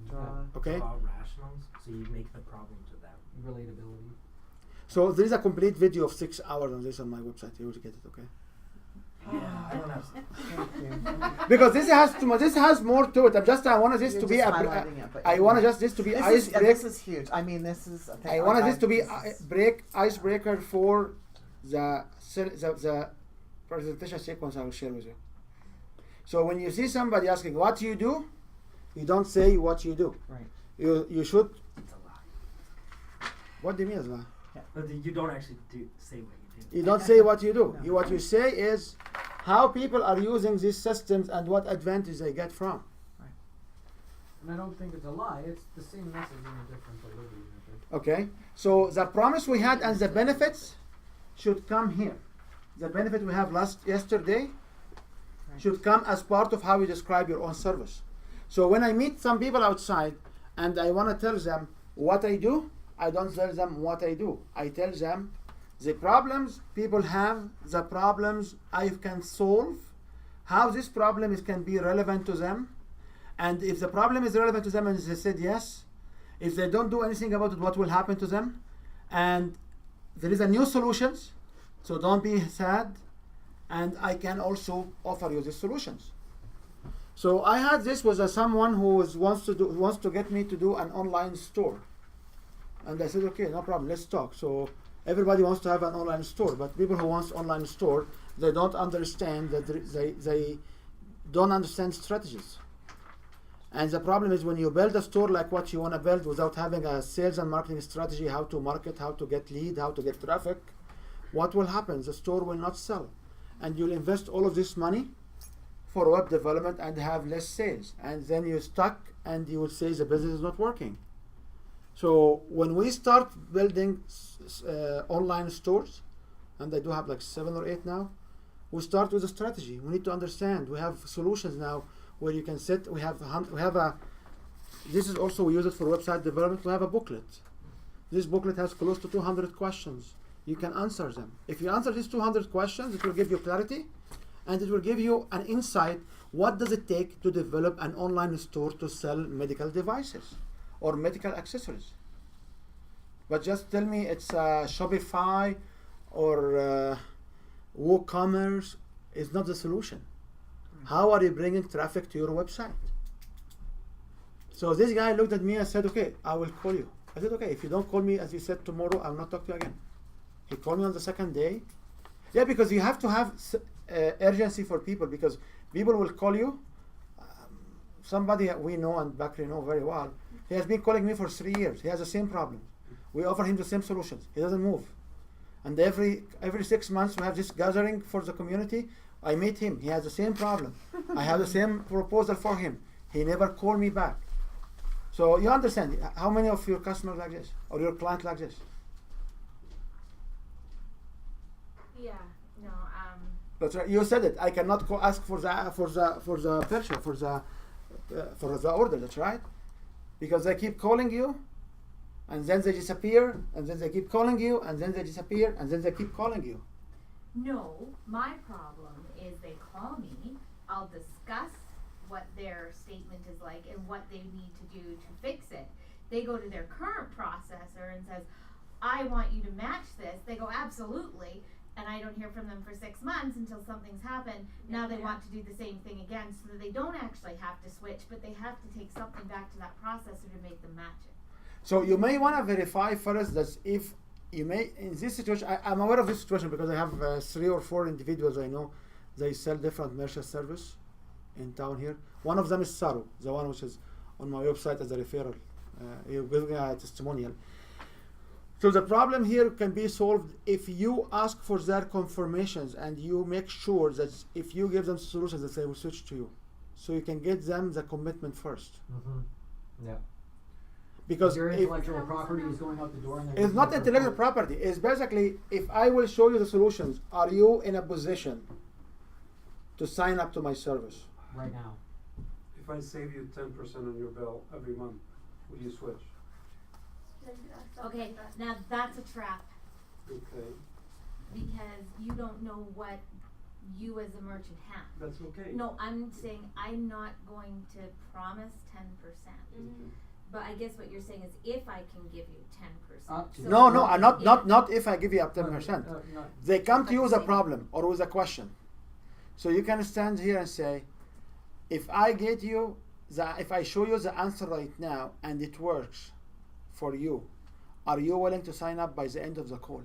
Draw. Okay? Draw rationals, so you make the problem to them. Relatability. So there is a complete video of 6 hours on this on my website. You will get it, okay? Yeah, I don't have. Thank you. Because this has more to it. I wanted this You're to be just a. highlighting it, but I yeah. wanted just this to be This icebreaker. is huge. I mean, this is. I wanted this to be this is- icebreaker for the presentation sequence I will share with you. So when you see somebody asking what you do, you don't say what you do. Right. You should. It's a lie. What do you mean is that? But you don't actually say what you do. You don't say what you do. No. What you say is how people are using these systems and what advantage they get from. And I don't think it's a lie. It's the same message in a different delivery method. Okay, so the promise we had and the benefits should come here. The benefit we have yesterday should come as part of how you describe your own service. So when I meet some people outside and I want to tell them what I do, I don't tell them what I do. I tell them the problems people have, the problems I can solve, how this problem can be relevant to them, and if the problem is relevant to them and they said yes, if they don't do anything about it, what will happen to them? And there is a new solutions, so don't be sad, and I can also offer you the solutions. So I had this with someone who wants to get me to do an online store, and I said, okay, no problem, let's talk. So everybody wants to have an online store, but people who want online store, they don't understand that they don't understand strategies. And the problem is when you build a store like what you want to build without having a sales and marketing strategy, how to market, how to get lead, how to get traffic, what will happen? The store will not sell. And you'll invest all of this money for web development and have less sales. And then you're stuck and you will say the business is not working. So when we start building online stores, and I do have like 7 or 8 now, we start with a strategy. We need to understand. We have solutions now where you can sit. We have a. This is also, we use it for website development. We have a booklet. This booklet has close to 200 questions. You can answer them. If you answer these 200 questions, it will give you clarity, and it will give you an insight. What does it take to develop an online store to sell medical devices or medical accessories? But just tell me it's Shopify or WooCommerce is not the solution. How are you bringing traffic to your website? So this guy looked at me and said, okay, I will call you. I said, okay, if you don't call me, as you said, tomorrow, I will not talk to you again. He called me on the second day. Yeah, because you have to have urgency for people, because people will call you. Somebody we know and Bakri know very well, he has been calling me for 3 years. He has the same problem. We offer him the same solutions. He doesn't move. And every 6 months we have this gathering for the community. I meet him. He has the same problem. I have the same proposal for him. He never called me back. So you understand, how many of your customers like this or your client like this? Yeah, no, That's right. You said it. I cannot ask for the purchase for the order. That's right, because they keep calling you, and then they disappear, and then they keep calling you, and then they disappear, and then they keep calling you. no, my problem is they call me, I'll discuss what their statement is like and what they need to do to fix it. They go to their current processor and says, I want you to match this. They go, absolutely. And I don't hear from them for 6 months until something's happened. Now they want to do the same thing again, so that they don't actually have to switch, but they have to take something back to that processor to make them match it. So you may want to verify first that if you may, in this situation, I'm aware of this situation because I have 3 or 4 individuals I know. They sell different merchant service in town here. One of them is Saru, the one which is on my website as a referral. He'll give me a testimonial. So the problem here can be solved if you ask for their confirmations and you make sure that if you give them solutions that they will switch to you. So you can get them the commitment first. Yeah. Because your if intellectual property is going out the door, and they're it's not using it for intellectual quote. property, it's basically if I will show you the solutions, are you in a position to sign up to my service? right now. If I save you 10% on your bill every month, will you switch? Okay, now that's a trap, Okay, because you don't know what you as a merchant have. that's okay. No, I'm saying I'm not going to promise 10%. But I guess what you're saying is if I can give you 10%. Up to. No, I'm not, Yeah. not if I give you up 10%. They come to you with a problem or with a question. So you can stand here and say, if I get you, if I show you the answer right now and it works for you, are you willing to sign up by the end of the call?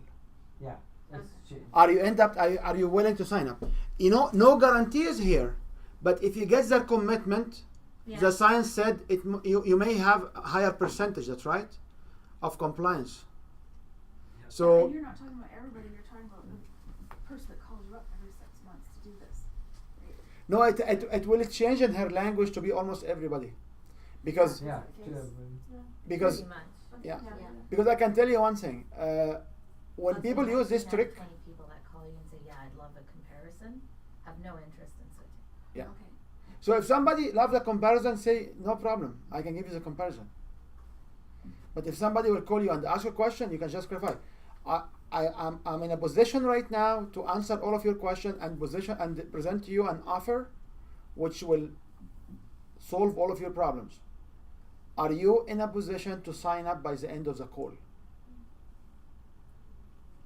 Yeah. That's Are you willing to sign up? You know, no guarantees here, but if you get their commitment, Yeah. the science said you may have a higher percentage, that's right, of compliance. And So you're not talking about everybody, you're talking about the person that calls you up every 6 months to do this. Right? no, it will change in her language to be almost everybody, because Yeah. because Pretty much. yeah. Yeah. Because I can tell you one thing. When Also, people use this 19 out of trick, 20 people that call you and say, yeah, I'd love a comparison, have no interest in switching. yeah. Okay. So if somebody loves the comparison, say no problem, I can give you the comparison. But if somebody will call you and ask a question, you can just clarify. I'm in a position right now to answer all of your questions and present to you an offer which will solve all of your problems. Are you in a position to sign up by the end of the call?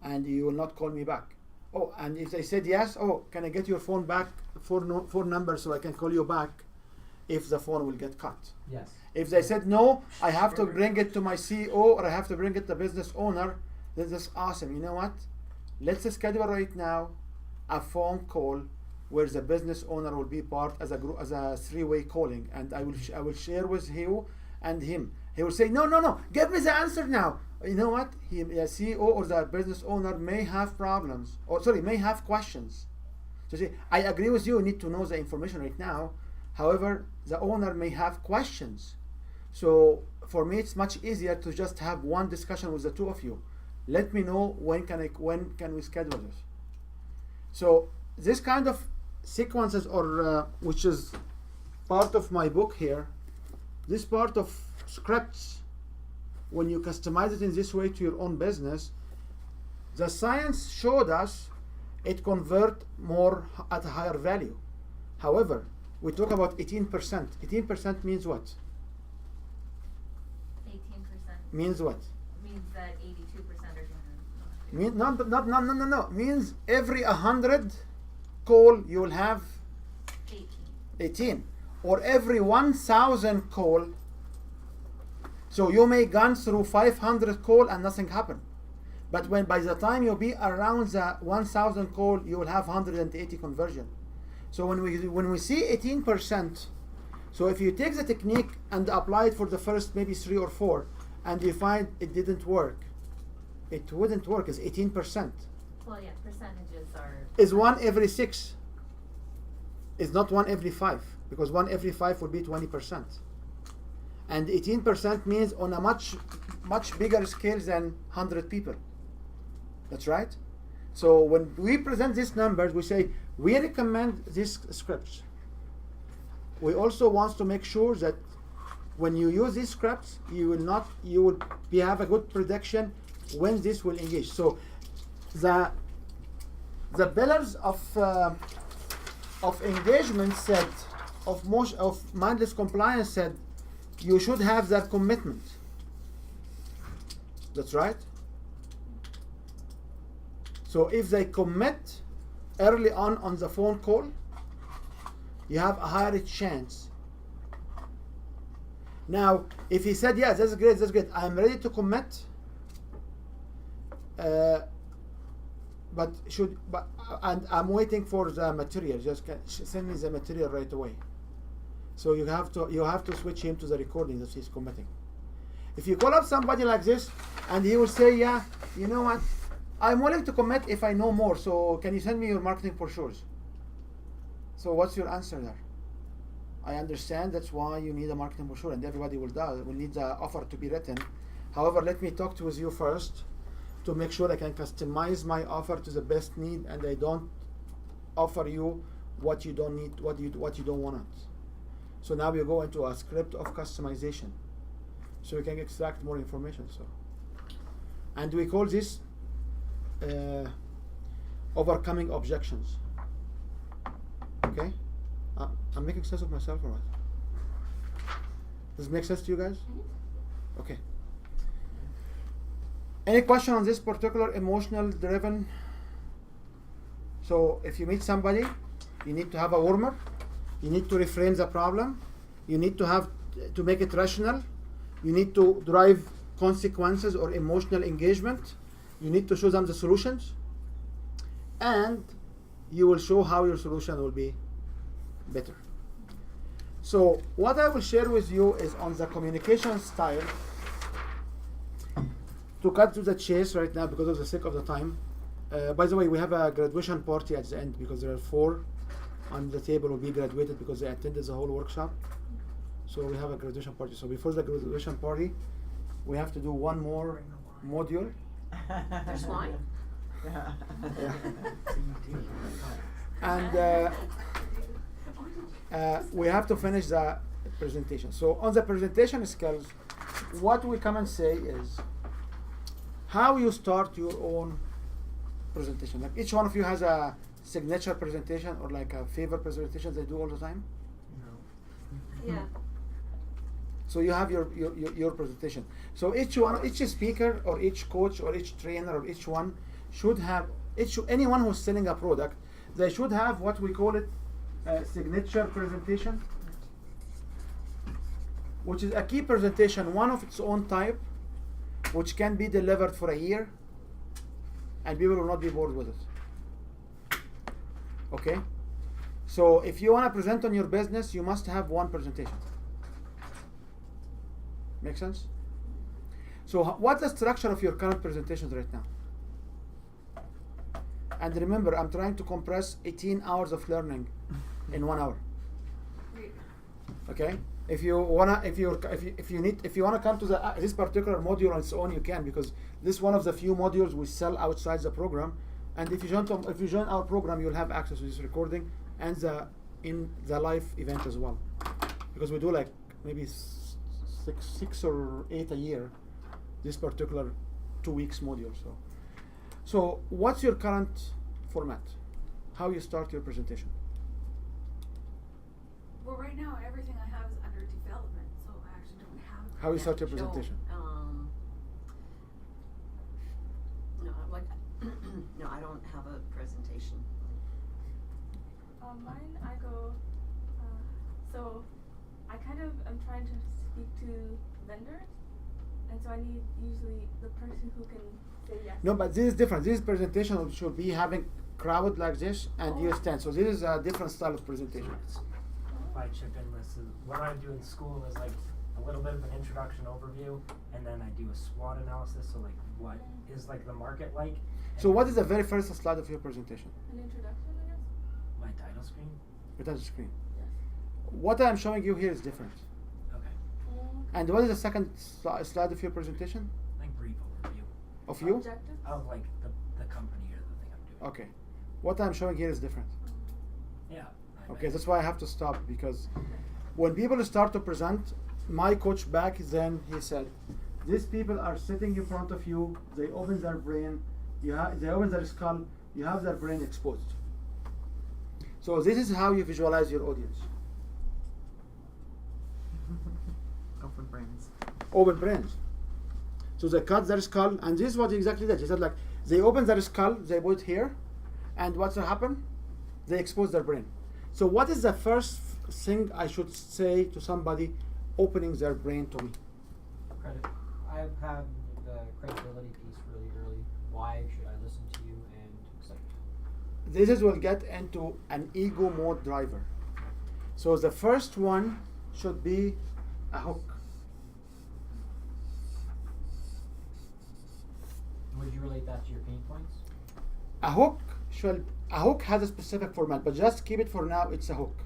And you will not call me back. Oh, and if they said yes, oh, can I get your phone back, four numbers so I can call you back if the phone will get cut? Yes. If they said no, I have to bring it to my CEO or I have to bring it to the business owner, this is awesome. You know what? Let's schedule right now a phone call where the business owner will be part as a group, as a 3-way calling, and I will share with you and him. He will say, no, give me the answer now. You know what? The CEO or the business owner may have problems, may have questions. So say, I agree with you, you need to know the information right now. However, the owner may have questions. So for me, it's much easier to just have one discussion with the two of you. Let me know when can we schedule this. So this kind of sequences, or which is part of my book here, this part of scripts, when you customize it in this way to your own business, the science showed us it convert more at a higher value. However, we talk about 18%. 18% means what? 18% Means what? means that 82% are going to. No. Means every 100 call you will have 18. 18. Or every 1,000 call. So you may gone through 500 call and nothing happened. But when by the time you be around the 1,000 call, you will have 180 conversion. So when we see 18%, so if you take the technique and apply it for the first maybe 3 or 4, and you find it didn't work, it wouldn't work. It's 18%. Well, yeah, percentages are. Is 1 every 6. It's not 1 every 5, because 1 every 5 would be 20%. And 18% means on a much bigger scale than 100 people. That's right. So when we present these numbers, we say we recommend these scripts. We also want to make sure that when you use these scripts, you will have a good prediction when this will engage. So the pillars of engagement said, of mindless compliance said, you should have that commitment. That's right. So if they commit early on the phone call, you have a higher chance. Now, if he said, yes, that's great, I'm ready to commit, and I'm waiting for the material, just send me the material right away. So you have to switch him to the recording that he's committing. If you call up somebody like this and he will say, yeah, you know what, I'm willing to commit if I know more, so can you send me your marketing brochures? So what's your answer there? I understand that's why you need a marketing brochure, and everybody will need the offer to be written. However, let me talk with you first to make sure I can customize my offer to the best need, and I don't offer you what you don't need, what you don't want. So now we go into a script of customization, so we can extract more information. So, and we call this overcoming objections. Okay, I'm making sense of myself or what? Does it make sense to you guys? Okay. Any question on this particular emotional driven? So if you meet somebody, you need to have a warmer. You need to reframe the problem. You need to make it rational. You need to drive consequences or emotional engagement. You need to show them the solutions. And you will show how your solution will be better. So what I will share with you is on the communication style. To cut to the chase right now because of the sake of the time. By the way, we have a graduation party at the end because there are 4 on the table will be graduated because they attended the whole workshop. So we have a graduation party. So before the graduation party, we have to do one more module. There's wine. Yeah. And we have to finish the presentation. So on the presentation skills, what we come and say is how you start your own presentation. Like each one of you has a signature presentation or like a favorite presentation they do all the time. Yeah. So you have your presentation. So each speaker or each coach or each trainer or each one should have anyone who's selling a product, they should have what we call it a signature presentation, which is a key presentation, one of its own type, which can be delivered for a year and people will not be bored with it. Okay? So if you want to present on your business, you must have one presentation. Make sense? So what's the structure of your current presentations right now? And remember, I'm trying to compress 18 hours of learning in 1 hour. Okay? If you wanna come to this particular module on its own, you can, because this is one of the few modules we sell outside the program. And if you join our program, you'll have access to this recording and the live event as well, because we do like maybe six or 8 a year. This particular 2 weeks module. So what's your current format? How you start your presentation? Well, right now everything I have is under development, so I actually don't have. How you start your presentation? No, I don't have a presentation. Mine, I go. So, I kind of am trying to speak to vendors, and so I need usually the person who can say yes. No, but this is different. This presentation should be having crowd like this and you stand. So this is a different style of presentation. If I chip in, listen, what I do in school is like a little bit of an introduction overview, and then I do a SWOT analysis. So like, what is like the market like? So and what is the very first slide of your presentation? An introduction, I guess? my title screen? Your touch screen. Yes. What I'm showing you here is different. Okay, And what is the second slide of your presentation? like brief overview Of you? Objective? of like the company or the thing I'm doing. Okay. What I'm showing here is different. Yeah. I Okay, bet. that's why I have to stop, because when people start to present, my coach back then, he said, these people are sitting in front of you, they open their brain, they open their skull, you have their brain exposed. So this is how you visualize your audience. Open brains. Open brains. So they cut their skull, and this is what he exactly did. He said, like, they open their skull, they put here, and what's to happen? They expose their brain. So what is the first thing I should say to somebody opening their brain to me? Credit. I've had the credibility piece really early. Why should I listen to you and accept? This is will get into an ego mode driver. So the first one should be a hook. Would you relate that to your pain points? A hook has a specific format, but just keep it for now. It's a hook.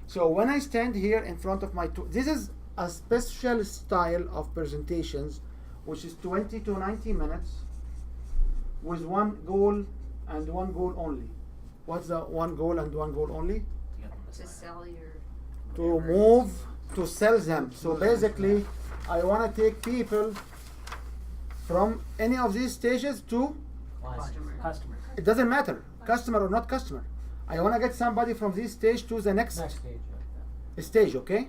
So when I stand here in front of my this is a special style of presentations, which is 20 to 90 minutes with one goal and one goal only. What's the one goal and one goal only? To get them to To sign. sell your. To whatever. move, to sell them. So basically, I want to take people from any of these stages to, Customers. it doesn't matter, customer or not customer. I want to get somebody from this stage to the next Next stage. Yeah. stage, okay?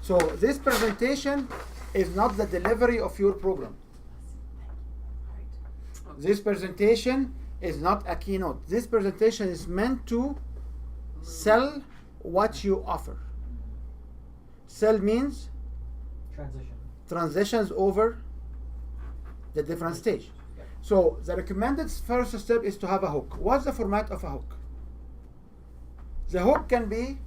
So this presentation is not the delivery of your program. This presentation is not a keynote. This presentation is meant to sell what you offer. Sell means Transition. transitions over the different stage. Yeah. So the recommended first step is to have a hook. What's the format of a hook? The hook can be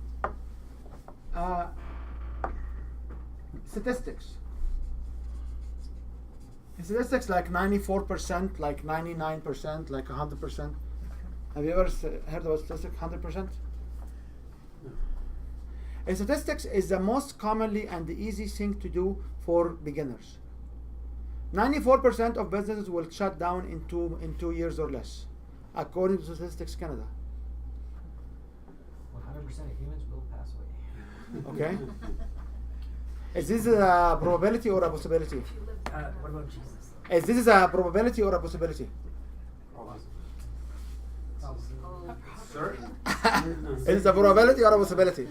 statistics. Statistics like 94%, like 99%, like 100%. Have you ever heard about statistics 100%? Statistics is the most commonly and the easy thing to do for beginners. 94% of businesses will shut down in 2 years or less, according to Statistics Canada. 100% of humans will pass away. Okay? Is this a probability or a possibility? What about Jesus? Is this a probability or a possibility? Oh, Sir? Is it a probability or a possibility?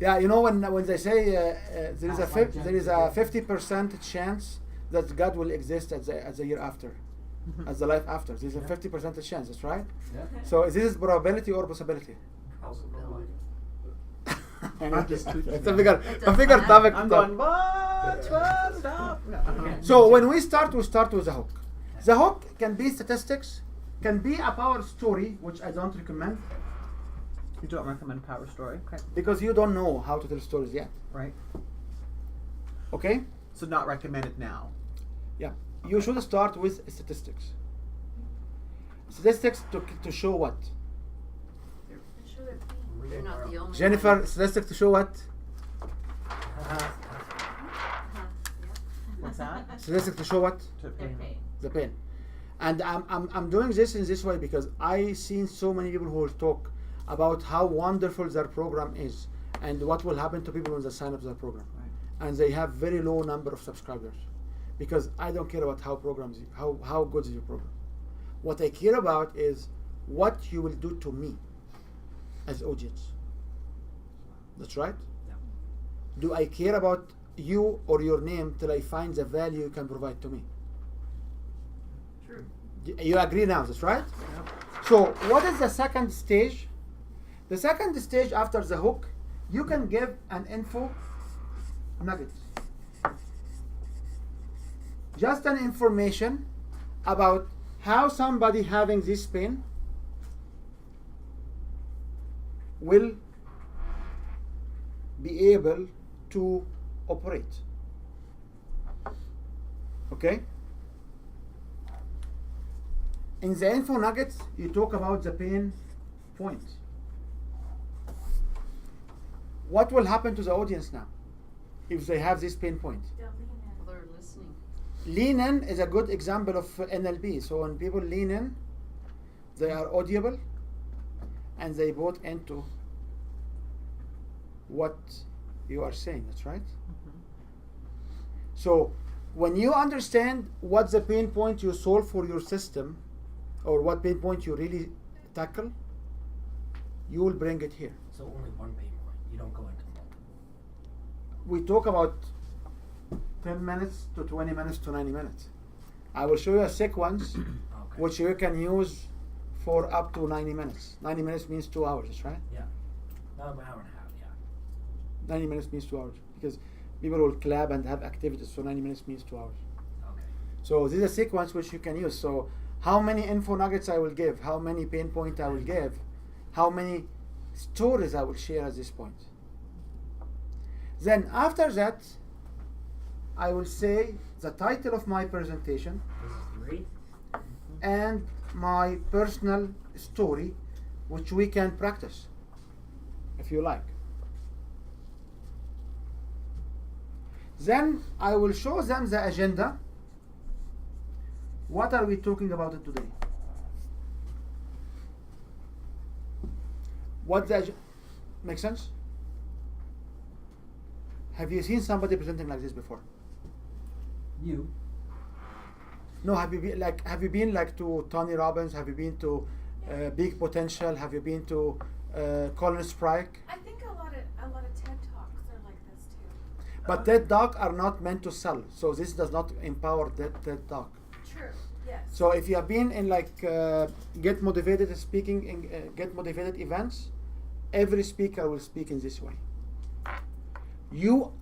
Yeah, you know when they say there is a 50% chance that God will exist at the year after, as the life after. There's a 50% chance. That's right. Yeah. So is this probability or possibility? Possibility. It's a bigger topic. I'm going, what? Stop. No. So when we start with a hook. The hook can be statistics, can be a power story, which I don't recommend You don't recommend Power Story, okay? because you don't know how to tell stories yet. Right. Okay? So not recommended now. Yeah. You should start with statistics. Statistics to show what? they're not the only. Jennifer, one. statistics to show what? Yeah. What's that? Statistics to show what? To They're paid. The pain. And I'm doing this in this way because I seen so many people who will talk about how wonderful their program is and what will happen to people when they sign up to their program. Right. And they have very low number of subscribers. Because I don't care about how good is your program. What I care about is what you will do to me as audience. That's right? Yeah. Do I care about you or your name till I find the value you can provide to me? True. You agree now, that's right? So what is the second stage? The second stage after the hook, you can give an info nugget. Just an information about how somebody having this pain will be able to operate. Okay? In the info nuggets, you talk about the pain point. What will happen to the audience now if they have this pain point? They'll lean in. People are listening. Lean in is a good example of NLP. So when people lean in, they are audible and they bought into what you are saying. That's right. So when you understand what's the pain point you solve for your system, or what pain point you really tackle, you will bring it here. So only one pain point. You don't go into multiple. We talk about 10 minutes to 20 minutes to 90 minutes. I will show you a sequence Okay. which you can use for up to 90 minutes. 90 minutes means 2 hours, that's right? Yeah. Not an hour and a half. Yeah. 90 minutes means 2 hours because people will clap and have activities, so 90 minutes means 2 hours. Okay. So this is a sequence which you can use. So how many info nuggets I will give, how many pain points I will give, how many stories I will share at this point. Then after that, I will say the title of my presentation This is 3. and my personal story, which we can practice if you like. Then I will show them the agenda. What are we talking about it today? What the make sense? Have you seen somebody presenting like this before? You. No, have you been like to Tony Robbins? Have you been to Big Potential? Have you been to Colin Sprike? I think a lot of TED Talks are like this too. But TED Talk are not meant to sell, so this does not empower TED Talk. True. Yes. So if you have been in like Get Motivated speaking in Get Motivated events, every speaker will speak in this way.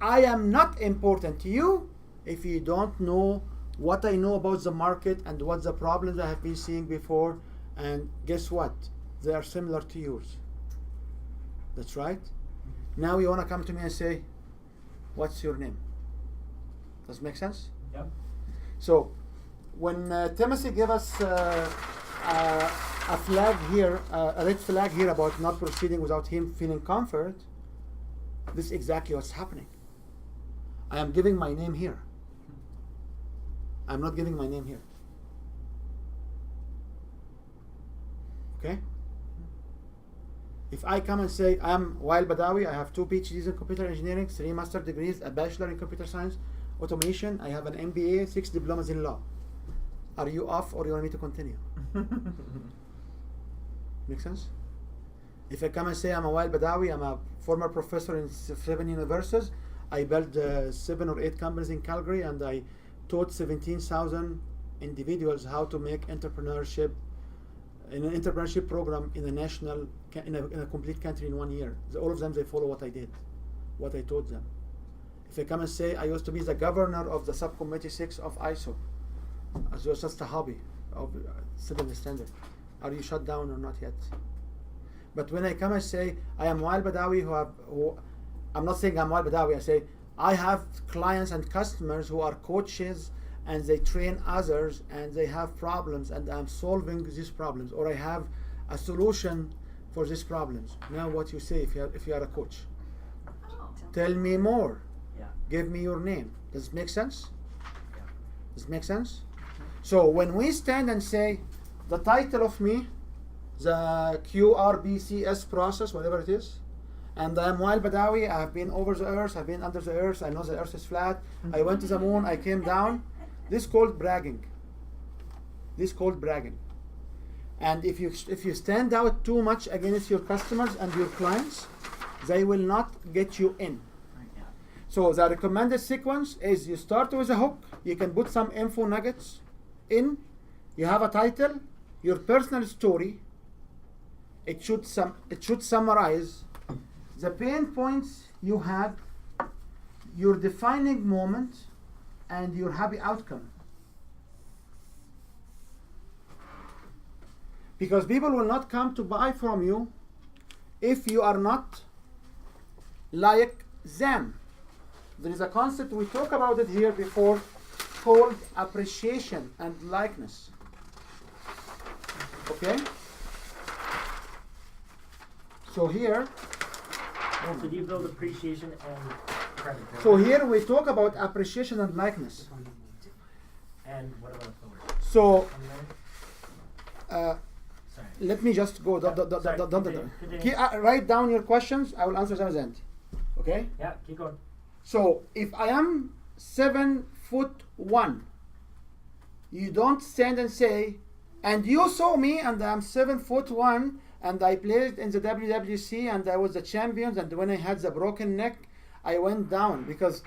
I am not important to you if you don't know what I know about the market and what the problems I have been seeing before, and guess what? They are similar to yours. That's right. Now you want to come to me and say, what's your name? Does it make sense? Yep. So when Timothy gave us a flag here, a red flag here about not proceeding without him feeling comfort, this is exactly what's happening. I am giving my name here. I'm not giving my name here. Okay? If I come and say, I'm Wael Badawi, I have 2 PhDs in computer engineering, 3 master degrees, a bachelor in computer science, automation, I have an MBA, 6 diplomas in law. Are you off or you want me to continue? Make sense? If I come and say I'm a Wael Badawi, I'm a former professor in 7 universities, I built 7 or 8 companies in Calgary, and I taught 17,000 individuals how to make entrepreneurship in an entrepreneurship program in a national, in a complete country in 1 year. All of them, they follow what I did, what I taught them. If I come and say I used to be the governor of the subcommittee 6 of ISO, as was just a hobby of civil standard, are you shut down or not yet? But when I come and say I am Wael Badawi, I'm not saying I'm Wael Badawi, I say I have clients and customers who are coaches and they train others and they have problems and I'm solving these problems, or I have a solution for these problems. Now what you say if you are a coach? Oh. Tell me more. Yeah. Give me your name. Does it make sense? Yeah. Does it make sense? So when we stand and say the title of me, the QRBCS process, whatever it is, and I am Wael Badawi, I have been over the earth, I've been under the earth, I know the earth is flat, I went to the moon, I came down. This is called bragging. This is called bragging. And if you stand out too much against your customers and your clients, they will not get you in. Right. Yeah. So the recommended sequence is you start with a hook, you can put some info nuggets in, you have a title, your personal story, it should summarize the pain points you had, your defining moment, and your happy outcome. Because people will not come to buy from you if you are not like them. there is a concept, we talk about it here before, called appreciation and likeness. Okay? So here, So do you build appreciation and credit? so here we talk about appreciation and likeness. And what about the word? So Sorry. let me just go. Sorry, continue. Write down your questions. I will answer them at the end. Okay? Yeah, keep going. So if I am 7'1", you don't stand and say, and you saw me and I'm 7'1", and I played in the WWC and I was the champion, and when I had the broken neck, I went down. Because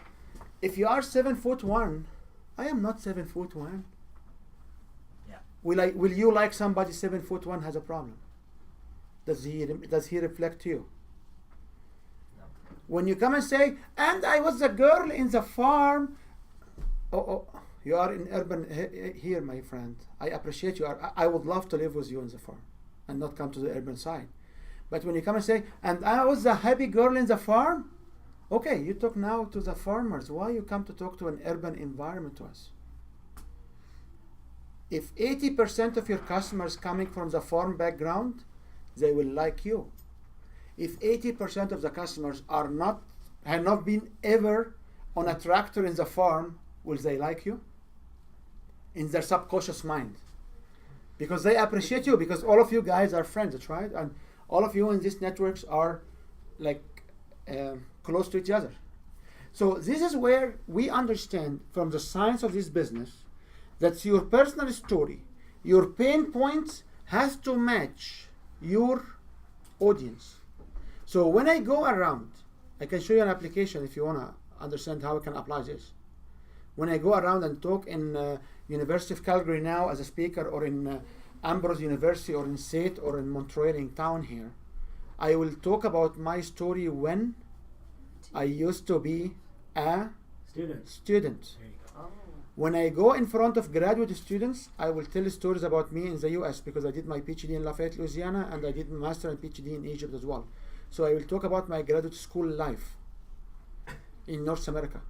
if you are 7'1", I am not 7'1". Yeah. Will you like somebody 7'1" has a problem? Does he reflect you? No. When you come and say, and I was a girl in the farm, you are in urban here, my friend. I appreciate you. I would love to live with you in the farm and not come to the urban side. But when you come and say, and I was a happy girl in the farm, okay, you talk now to the farmers. Why you come to talk to an urban environment to us? If 80% of your customers coming from the farm background, they will like you. If 80% of the customers have not been ever on a tractor in the farm, will they like you? In their subconscious mind. Because they appreciate you, because all of you guys are friends, that's right? And all of you in these networks are like close to each other. So this is where we understand from the science of this business that your personal story, your pain points has to match your audience. So when I go around, I can show you an application if you want to understand how we can apply this. When I go around and talk in University of Calgary now as a speaker, or in Ambrose University, or in SAIT, or in Montreal in town here, I will talk about my story when I used to be a student. There you go. Oh. When I go in front of graduate students, I will tell stories about me in the US, because I did my PhD in Lafayette, Louisiana, and I did my master and PhD in Egypt as well. So I will talk about my graduate school life in North America.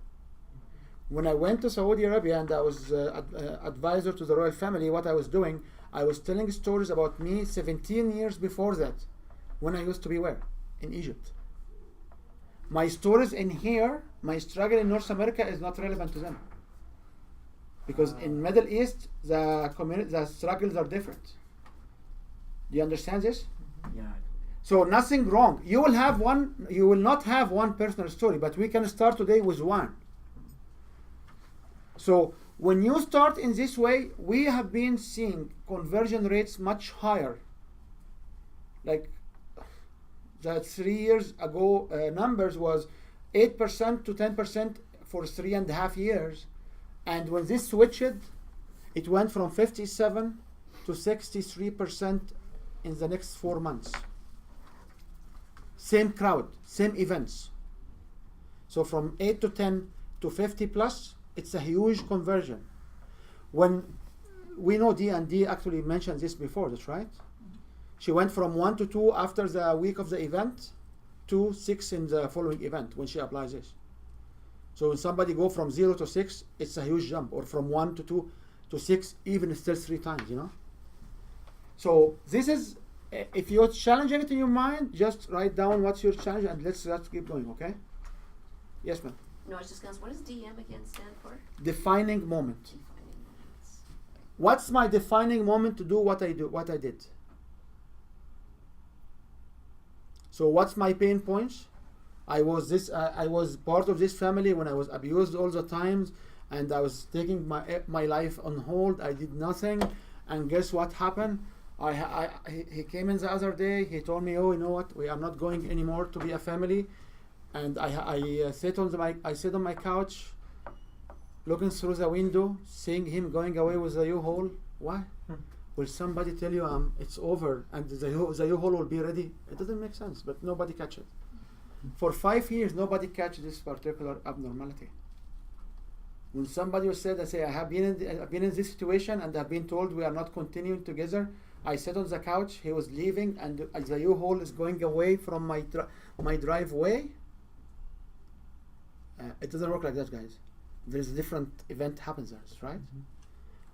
When I went to Saudi Arabia and I was advisor to the royal family, what I was doing, I was telling stories about me 17 years before that, when I used to be where? In Egypt. My stories in here, my struggle in North America is not relevant to them. Because in Middle East, the struggles are different. Do you understand this? Yeah. So nothing wrong. You will not have one personal story, but we can start today with one. So when you start in this way, we have been seeing conversion rates much higher. Like the 3 years ago numbers was 8% to 10% for 3.5 years. And when this switched, it went from 57 to 63% in the next 4 months. Same crowd, same events. So from 8 to 10 to 50 plus, it's a huge conversion. When we know D&D actually mentioned this before, that's right? She went from 1 to 2 after the week of the event to 6 in the following event when she applies this. So when somebody go from 0 to 6, it's a huge jump, or from 1 to 2 to 6, even still 3 times, you know? So this is, if you're challenging it in your mind, just write down what's your challenge and let's keep going, okay? Yes, ma'am. No, I was just going to ask, what does DM again stand for? Defining moment. Defining moments. What's my defining moment to do what I did? So what's my pain points? I was part of this family when I was abused all the times, and I was taking my life on hold. I did nothing, and guess what happened? He came in the other day. He told me, "Oh, you know what? We are not going anymore to be a family." And I sat on my couch, looking through the window, seeing him going away with the U-Haul. Why? Will somebody tell you it's over and the U-Haul will be ready? It doesn't make sense, but nobody catch it. For 5 years, nobody catch this particular abnormality. When somebody was said, I have been in this situation and I've been told we are not continuing together. I sat on the couch. He was leaving, and the U-Haul is going away from my driveway. It doesn't work like that, guys. There's a different event happens there, right?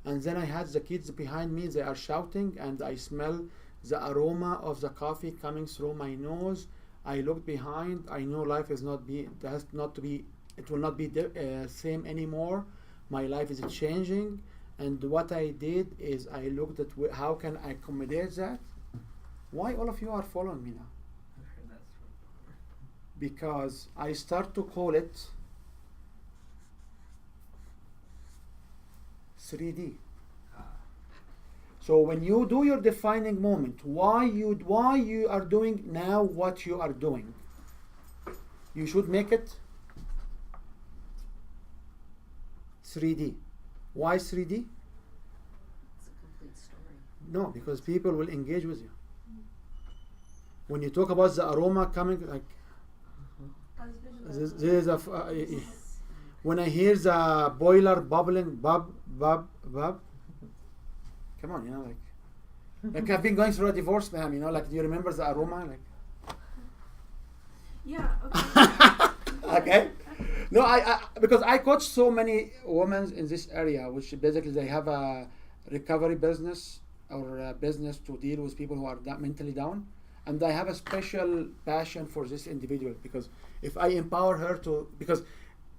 And then I had the kids behind me, they are shouting, and I smell the aroma of the coffee coming through my nose. I looked behind, I know life is not be, has not to be, it will not be same anymore. My life is changing, and what I did is I looked at how can I accommodate that. Why all of you are following me now? Because I start to call it 3D. So when you do your defining moment, why you are doing now what you are doing, you should make it 3D. Why 3D? It's a complete story. No, because people will engage with you. When you talk about the aroma coming, like this is when I hear the boiler bubbling, bub, come on, you know, like I've been going through a divorce, ma'am, you know, like, do you remember the aroma? Like, Yeah. Okay. okay. No, I because I coach so many women in this area, which basically they have a recovery business or a business to deal with people who are mentally down, and I have a special passion for this individual because if I empower her to, because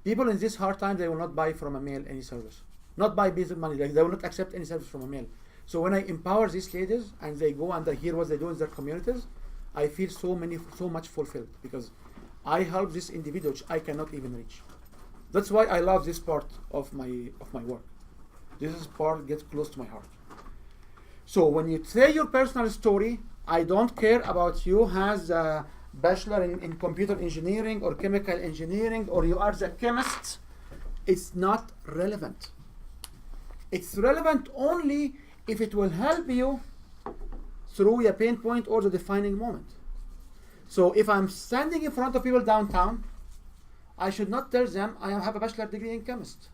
people in this hard time, they will not buy from a male any service, not buy business money, they will not accept any service from a male. So when I empower these ladies and they go and I hear what they do in their communities, I feel so much fulfilled because I help this individual which I cannot even reach. That's why I love this part of my work. This part gets close to my heart. So when you say your personal story, I don't care about you has a bachelor in computer engineering or chemical engineering or you are the chemist. It's not relevant. It's relevant only if it will help you through a pain point or the defining moment. So if I'm standing in front of people downtown, I should not tell them I have a bachelor degree in chemist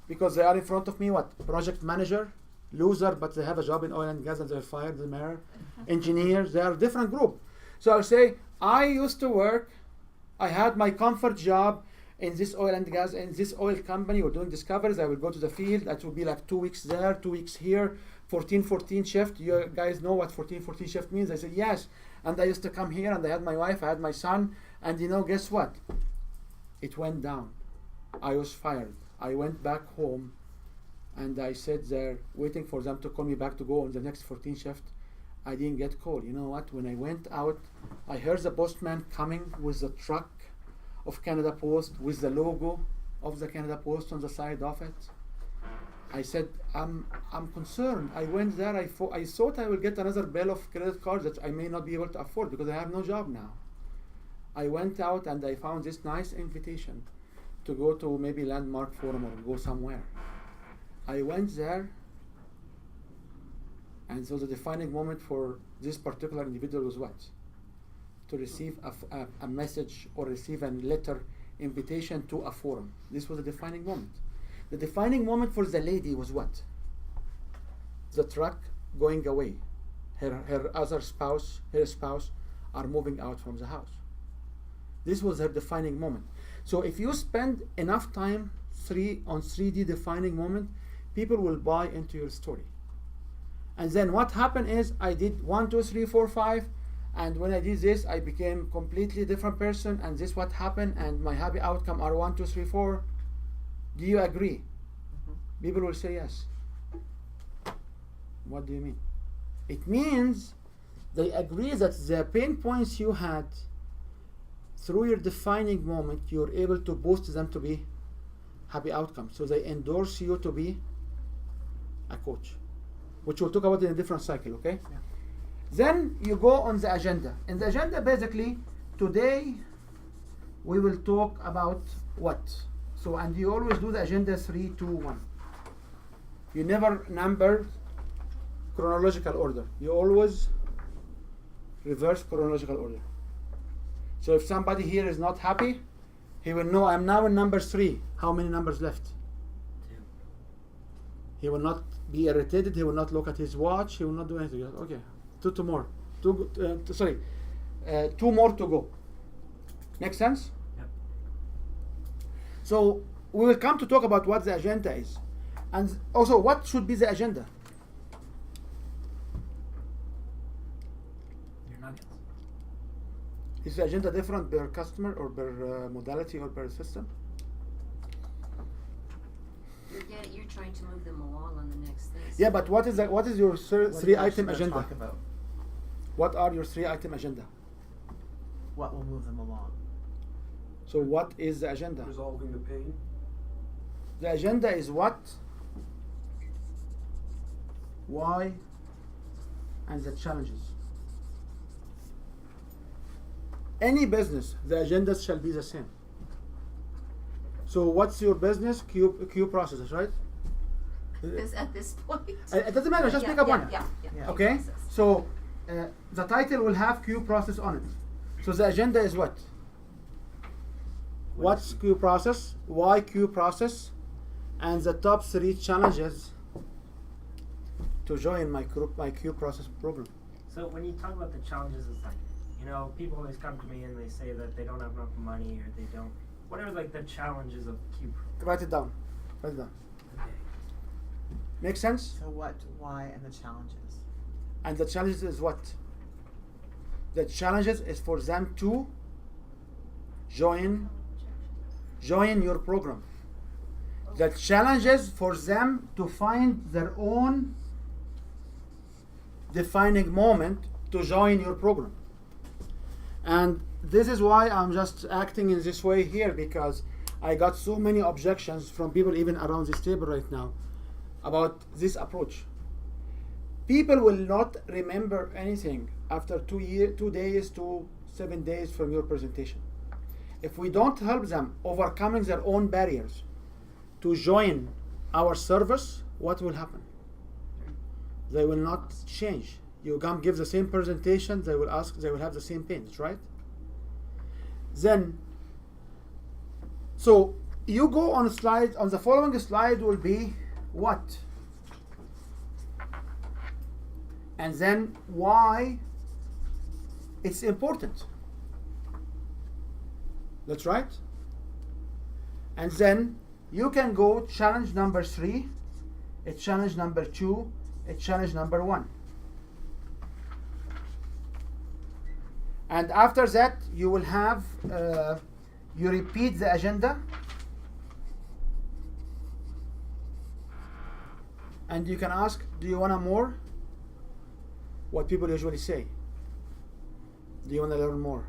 because they are in front of me, what? Project manager, loser, but they have a job in oil and gas and they're fired, the mayor, engineers, they are a different group. So I'll say, I used to work, I had my comfort job in this oil and gas, in this oil company, we're doing discoveries, I will go to the field, that will be like 2 weeks there, 2 weeks here, 14-14 shift. You guys know what 14-14 shift means? I said, yes. And I used to come here and I had my wife, I had my son, and you know, guess what? It went down. I was fired. I went back home and I sat there waiting for them to call me back to go on the next 14 shift. I didn't get called. You know what? When I went out, I heard the postman coming with the truck of Canada Post with the logo of the Canada Post on the side of it. I said, I'm concerned. I went there, I thought I will get another bill of credit cards that I may not be able to afford because I have no job now. I went out and I found this nice invitation to go to maybe Landmark Forum or go somewhere. I went there, and so the defining moment for this particular individual was what? To receive a message or receive a letter invitation to a forum. This was a defining moment. The defining moment for the lady was what? The truck going away. Her spouse are moving out from the house. This was her defining moment. So if you spend enough time on 3D defining moment, people will buy into your story. And then what happened is I did 1, 2, 3, 4, 5, and when I did this, I became completely different person, and this what happened, and my happy outcome are 1, 2, 3, 4. Do you agree? People will say yes. What do you mean? It means they agree that the pain points you had through your defining moment, you're able to boost them to be happy outcomes. So they endorse you to be a coach, which we'll talk about in a different cycle, okay? Yeah. Then you go on the agenda. In the agenda, basically, today we will talk about what? So, and you always do the agenda 3, 2, 1. You never number chronological order. You always reverse chronological order. So if somebody here is not happy, he will know I'm now in number 3. How many numbers left? 2. He will not be irritated. He will not look at his watch. He will not do anything. Okay, 2 more. 2 more to go. Make sense? Yep. So we will come to talk about what the agenda is, and also what should be the agenda. Your nuggets. Is the agenda different per customer or per modality or per system? You're trying to move them along on the next thing. Yeah, but what is your What are you three actually item gonna agenda? talk about? What are your 3 item agenda? What will move them along? So what is the agenda? Resolving the pain. The agenda is what, why, and the challenges. Any business, the agendas shall be the same. So what's your business? Q processes, right? At this point. It doesn't matter, just Yeah, pick up yeah, one. Yeah, Yeah. Okay? Process. So the title will have Q process on it. So the agenda is what? What's Q process? Why Q process? And the top 3 challenges to join my Q process program. So when you talk about the challenges, it's like, you know, people always come to me and they say that they don't have enough money or they don't, whatever, like the challenges of Q. Write it down. Write it down. Okay. Make sense? So what, why, and the challenges? And the challenges is what? The challenges is for them to join your program. The challenges for them to find their own defining moment to join your program. And this is why I'm just acting in this way here, because I got so many objections from people even around this table right now about this approach. People will not remember anything after 2 days to 7 days from your presentation. If we don't help them overcoming their own barriers to join our service, what will happen? They will not change. You come give the same presentation, they will have the same pains, right? Then, so you go on the following slide will be what? And then why it's important. That's right. And then you can go challenge number 3, a challenge number 2, a challenge number 1. And after that, you will have, you repeat the agenda. And you can ask, do you want more? What people usually say. Do you want to learn more?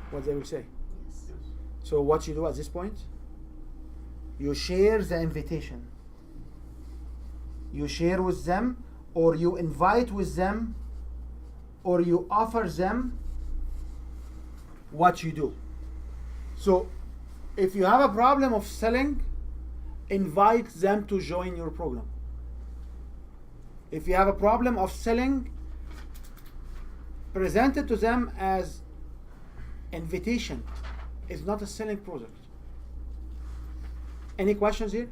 What they will say. Yes. So what you do at this point, you share the invitation. You share with them, or you invite with them, or you offer them what you do. So if you have a problem of selling, invite them to join your program. If you have a problem of selling, present it to them as invitation. It's not a selling product. Any questions here?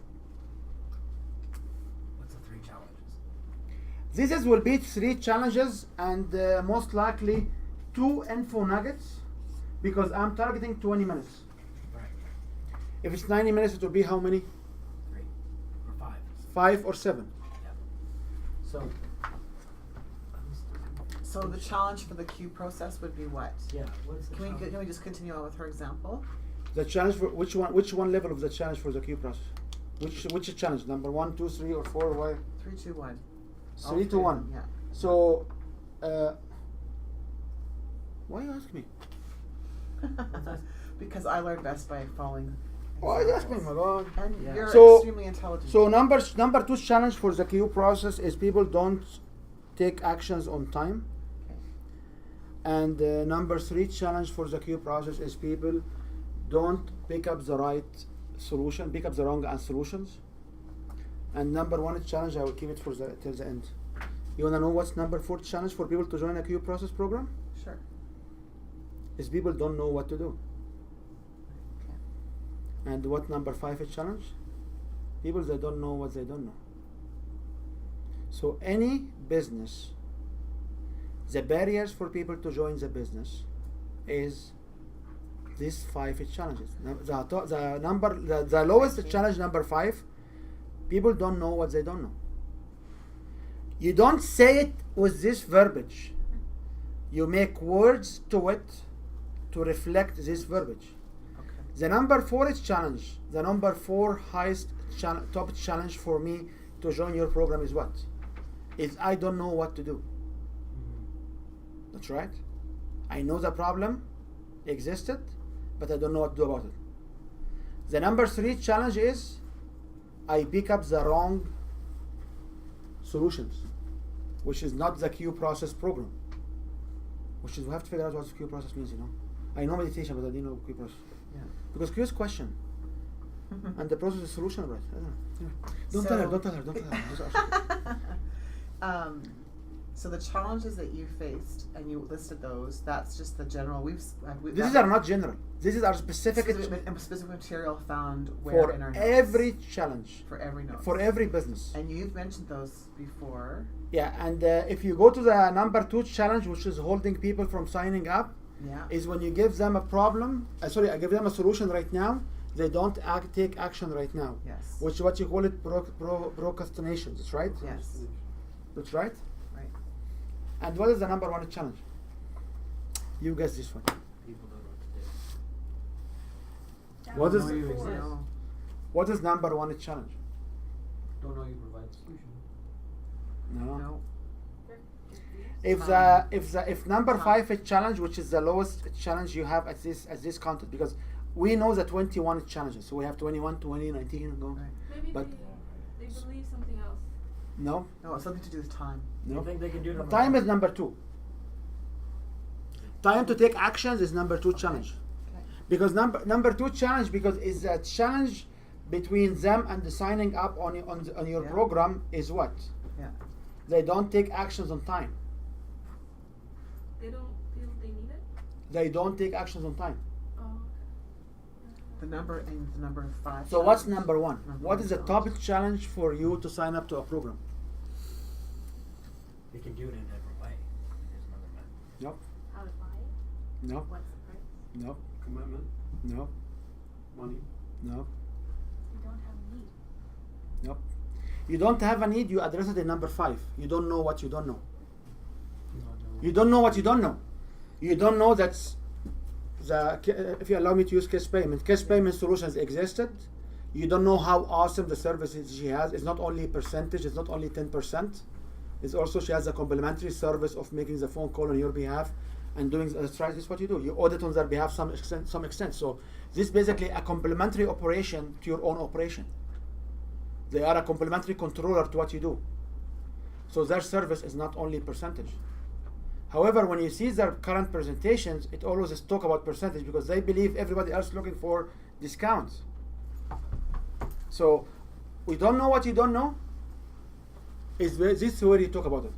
What's the 3 challenges? This will be 3 challenges and most likely 2 info nuggets, because I'm targeting 20 minutes. Right. If it's 90 minutes, it will be how many? 3 or 5. 5 or 7. Yeah. So. So the challenge for the Q process would be what? Yeah. What's the challenge? Can we just continue on with her example? The challenge for which one level of the challenge for the Q process? Which challenge? Number 1, 2, 3, or 4? Why? 3, 2, 1. 3 to 1. Yeah. So, why you ask me? Because I learn best by following. Why you ask me, my God? And Yeah. you're So- extremely intelligent. So number 2 challenge for the Q process is people don't take actions on time. Okay. And number 3 challenge for the Q process is people don't pick up the right solution, pick up the wrong solutions. And number 1 challenge, I will keep it for till the end. You wanna know what's number 4 challenge for people to join a Q process program? Sure. Is people don't know what to do. Okay. And what number 5 is challenge? People that don't know what they don't know. So any business, the barriers for people to join the business is these 5 challenges. The lowest challenge, number 5, people don't know what they don't know. You don't say it with this verbiage. You make words to it to reflect this verbiage. Okay. The number 4 is challenge. The number 4 highest top challenge for me to join your program is what? Is I don't know what to do. That's right. I know the problem existed, but I don't know what to do about it. The number 3 challenge is I pick up the wrong solutions, which is not the Q process program. Which is we have to figure out what Q process means, you know. I know meditation, but I didn't know Q process. Yeah. Because Q is question. And the process is solution, right? I don't know. Yeah. Don't tell her, don't tell her, don't tell her. Just ask her. So the challenges that you faced, and you listed those, that's just the general. These are not general. These are specific specific material found where for in our notes. every challenge. For every note. For every business. And you've mentioned those before. Yeah, and if you go to the number 2 challenge, which is holding people from signing up, Yeah. is when you give them a problem. I give them a solution right now. They don't take action right now. Yes. Which is what you call it procrastination. That's right. Yes. That's right. Right. And what is the number 1 challenge? You guess this one. People don't know what to do. What is Don't know you exist. No. what is number 1 challenge? Don't know you provide solution. No. No. If number 5 is challenge, which is the lowest challenge you have at this content, because we know the 21 challenges, so we have 21, 20, 19, go. Right. Maybe But- they believe something else. No, No, it's something to do with time. You no. think they can do it on Time their is number 2. Time to take actions is number 2 challenge. Okay. Because number 2 challenge, because it's a challenge between them and the signing up on your Yeah. program is what? Yeah. They don't take actions on time. They don't feel they need it. They don't take actions on time. Oh, okay. The number 5. So what's number 1? Number What one is the challenge. top challenge for you to sign up to a program? They can do it in a different way. Is another method. Nope. How to buy it? Nope. What's the price? Nope. Commitment, Nope. money. Nope. You don't have a need. Nope. You don't have a need, you address it in number 5. You don't know what you don't know. You don't know what you don't know. You don't know that if you allow me to use cash payment solutions existed. You don't know how awesome the services she has. It's not only percentage, it's not only 10%. It's also she has a complimentary service of making the phone call on your behalf and doing that's right, this is what you do. You audit on their behalf some extent. So this is basically a complementary operation to your own operation. They are a complementary controller to what you do. So their service is not only percentage. However, when you see their current presentations, it always is talk about percentage because they believe everybody else looking for discounts. So we don't know what you don't know. This is where you talk about it.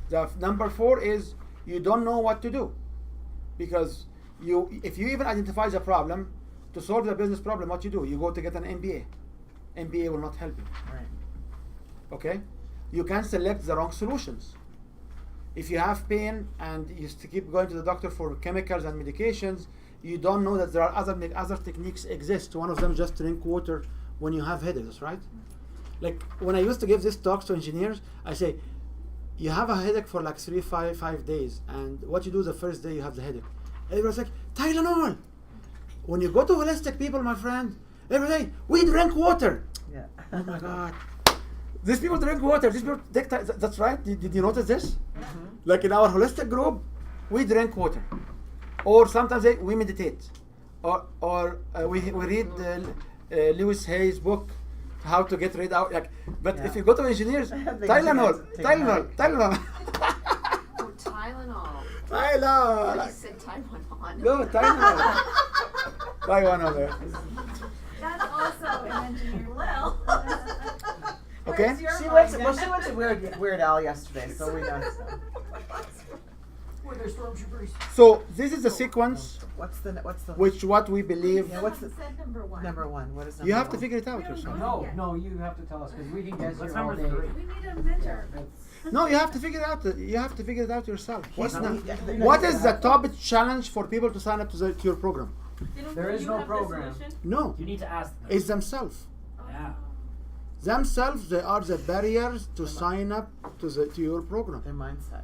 The number 4 is you don't know what to do, because if you even identify the problem to solve the business problem, what you do? You go to get an MBA. MBA will not help you. Right. Okay, you can select the wrong solutions. If you have pain and you keep going to the doctor for chemicals and medications, you don't know that there are other techniques exist. One of them just drink water when you have headaches, right? Like when I used to give these talks to engineers, I say, you have a headache for like 5 days, and what you do the first day you have the headache. Everyone's like, Tylenol. When you go to holistic people, my friend, every day we drink water. Yeah. Oh my God. These people drink water. These people take that's right. Did you notice this? Mm-hmm. Like in our holistic group, we drink water, or sometimes we meditate, or we read Lewis Hayes' book, How to Get Rid Out. Like, but if you go to engineers, Tylenol. Oh, Tylenol. Tylenol. You said Tylenol. No, Tylenol. Tylenol. That's also an engineer. Well. Okay. She went to Weird Al yesterday, so we know. Were there stormtroopers? So this is the sequence What's the what we believe. Yeah, what's the said number one? number one? What is number You have to one? figure it out We don't yourself. know. No, you have to tell us because we can guess What's here all number day. 3? We need a mentor. That's, No, you have to figure it out. You have to figure it out yourself. What's He's not? not- What is the top challenge for people to sign up to your program? They don't There think is you no have the program. solution? No, You need to ask them. it's themselves. Yeah. Themselves, they are the barriers to sign up to your program. Their mindset.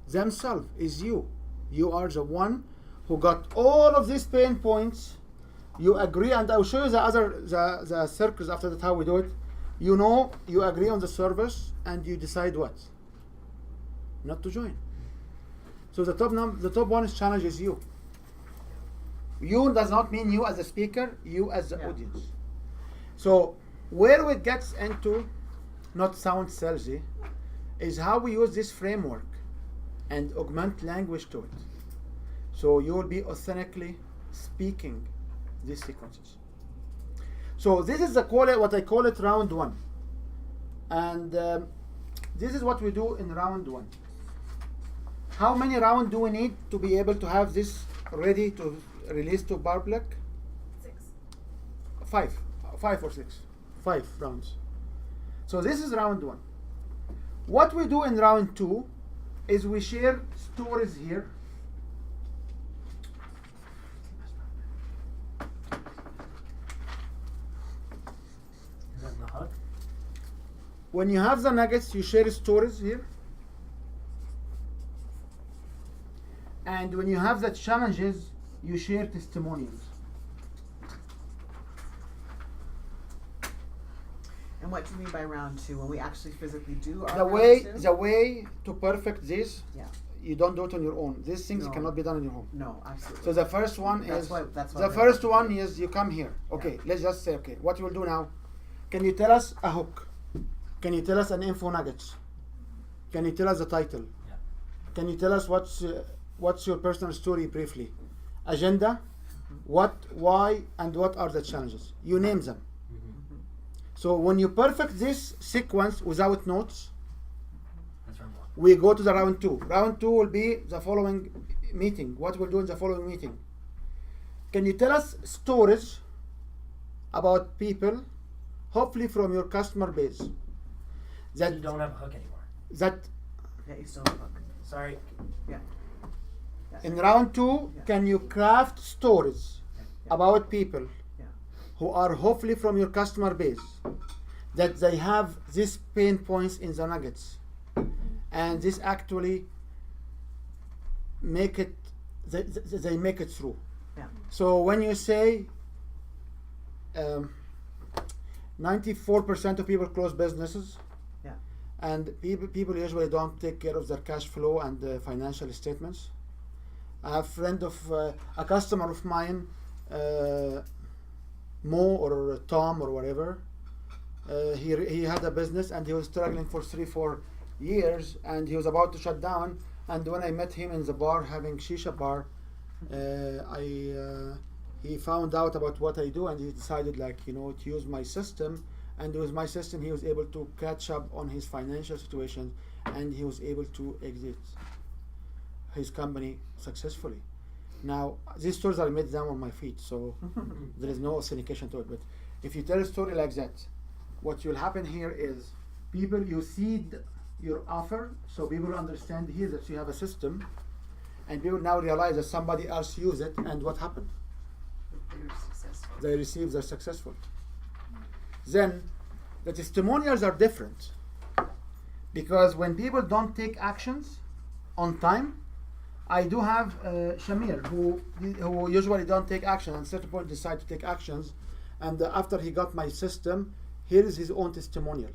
Themselves is you. You are the one who got all of these pain points. You agree, and I'll show you the circles after that how we do it. You know, you agree on the service, and you decide what not to join. So the top one is challenge is you. You does not mean you as a speaker, you as the Yeah. audience. So where it gets into not sound salesy is how we use this framework and augment language to it. So you will be authentically speaking these sequences. So this is what I call it round one. And this is what we do in round one. How many rounds do we need to be able to have this ready to release to public? 6. 5 or 6. 5 rounds. So this is round one. What we do in round two is we share stories here. Is that in the hug? When you have the nuggets, you share stories here. And when you have the challenges, you share testimonials. And what do you mean by round two? When we actually physically do our The round way to perfect this, Yeah. you don't do it on your own. These things No. cannot be done on your own. No, absolutely. So the first one That's is why the we're first doing one it. is you come here. Okay, let's just say okay. What we'll do now? Can you tell us a hook? Can you tell us an info nuggets? Can you tell us the title? Yeah. Can you tell us what's your personal story briefly? Agenda, what, why, and what are the challenges? You name them. So when you perfect this sequence without notes, That's round 1. we go to the round two. Round two will be the following meeting. What we'll do in the following meeting. Can you tell us stories about people, hopefully from your customer base, that You don't have a hook anymore. that Yeah, you still have a book. Sorry. Yeah. in round two, Yeah. can you craft stories Yeah. about people Yeah. who are hopefully from your customer base, that they have these pain points in the nuggets, and this actually make it, they make it through. Yeah. So when you say 94% of people close businesses, Yeah. and people usually don't take care of their cash flow and financial statements. A friend of a customer of mine, Mo or Tom or whatever, he had a business and he was struggling for 3-4 years and he was about to shut down. And when I met him in the bar having shisha bar, he found out about what I do and he decided to use my system. And with my system he was able to catch up on his financial situation and he was able to exit his company successfully. Now these stories are made down on my feet, so there is no authentication to it. But if you tell a story like that, what will happen here is people, you seed your offer so people understand here that you have a system, and people now realize that somebody else used it, and what happened? They were successful. They receive, they're successful. Then the testimonials are different, because when people don't take actions on time, I do have Shamir who usually don't take action and at a certain point decide to take actions, and after he got my system, here is his own testimonial.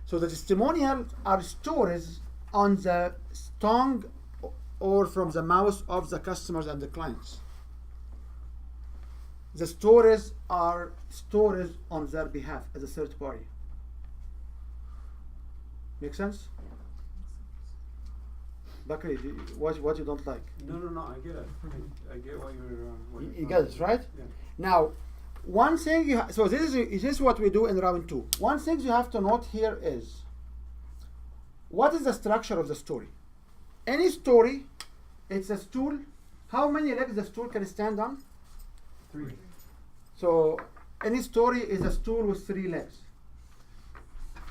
So the testimonial are stories on the tongue or from the mouth of the customers and the clients. The stories are stories on their behalf as a third party. Make sense? Bakri, what you don't like? No, I get it. I get what you're. You get it, right? Yeah. Now, one thing so this is what we do in round two. One thing you have to note here is, what is the structure of the story? Any story, it's a stool How many legs the stool can stand on? 3. So any story is a stool with 3 legs.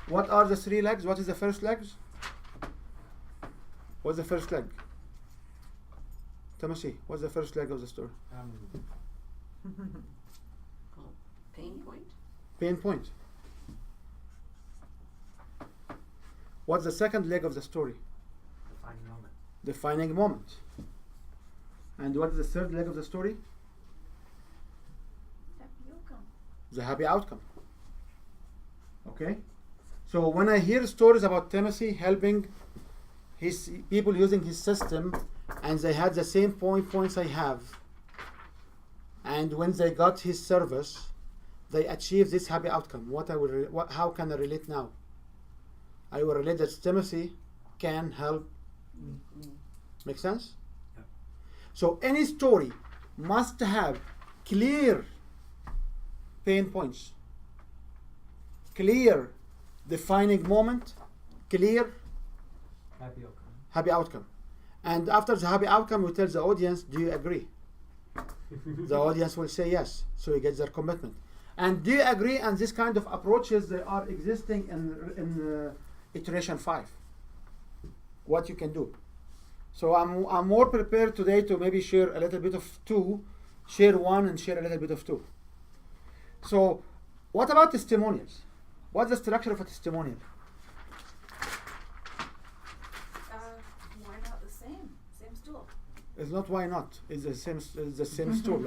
What are the 3 legs? What is the first legs? What's the first leg? Timothy, what's the first leg of the story? Pain point? Pain point. What's the second leg of the story? Defining moment. Defining moment. And what is the third leg of the story? Happy outcome. The happy outcome. Okay? So when I hear stories about Timothy helping his people using his system, and they had the same points I have, and when they got his service, they achieved this happy outcome. How can I relate now? I will relate that Timothy can help. Make sense? Yep. So any story must have clear pain points, clear defining moment, clear Happy outcome. happy outcome. And after the happy outcome, we tell the audience, do you agree? The audience will say yes, so you get their commitment. And do you agree? And this kind of approaches, they are existing in iteration 5. What you can do. So I'm more prepared today to maybe share a little bit of 2, share 1 and share a little bit of 2. So what about testimonials? What's the structure of a testimonial? Why not the same? Same stool. It's not why not. It's the same stool.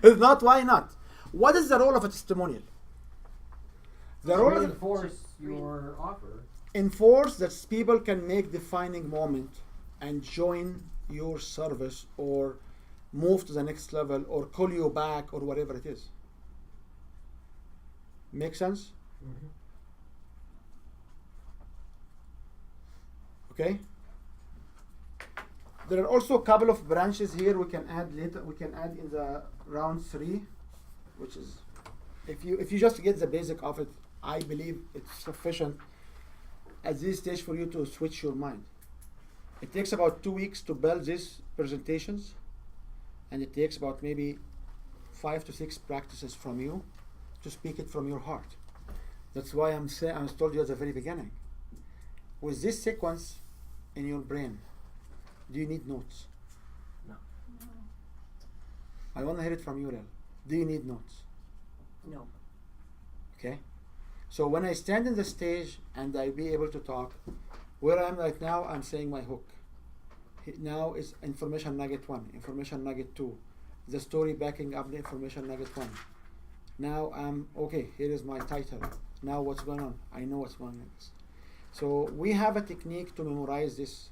It's not why not. What is the role of a testimonial? The role of Reinforce your offer. enforce that people can make defining moment and join your service or move to the next level or call you back or whatever it is. Make sense? Mm-hmm. Okay. There are also a couple of branches here we can add later. We can add in the round 3, which is if you just get the basic of it, I believe it's sufficient at this stage for you to switch your mind. It takes about 2 weeks to build these presentations, and it takes about maybe 5 to 6 practices from you to speak it from your heart. That's why I told you at the very beginning. With this sequence in your brain, do you need notes? No. I want to hear it from you, Lil. Do you need notes? No. Okay? So when I stand in the stage and I be able to talk, where I am right now, I'm saying my hook. Now is information nugget 1, information nugget 2, the story backing up the information nugget 1. Now I'm, okay, here is my title. Now what's going on? I know what's going on. So we have a technique to memorize this,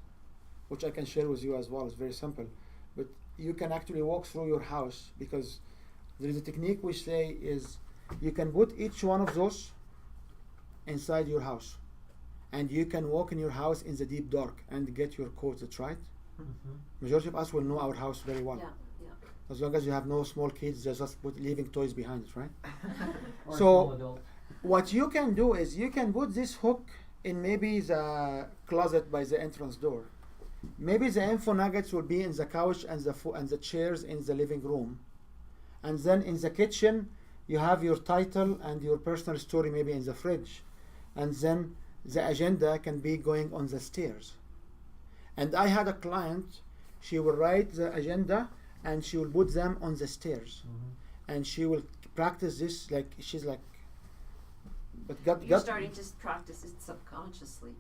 which I can share with you as well. It's very simple. But you can actually walk through your house, because there is a technique we say is you can put each one of those inside your house, and you can walk in your house in the deep dark and get your codes. That's right. Mm-hmm. Majority of us will know our house very well. Yeah, yeah. As long as you have no small kids, they're just leaving toys behind it, right? Or So- a small adult. What you can do is you can put this hook in maybe the closet by the entrance door. Maybe the info nuggets will be in the couch and the chairs in the living room. And then in the kitchen, you have your title and your personal story maybe in the fridge. And then the agenda can be going on the stairs. And I had a client, she will write the agenda and she will put them on the stairs. Mm-hmm. And she will practice this like, she's like, but You're starting to practice it subconsciously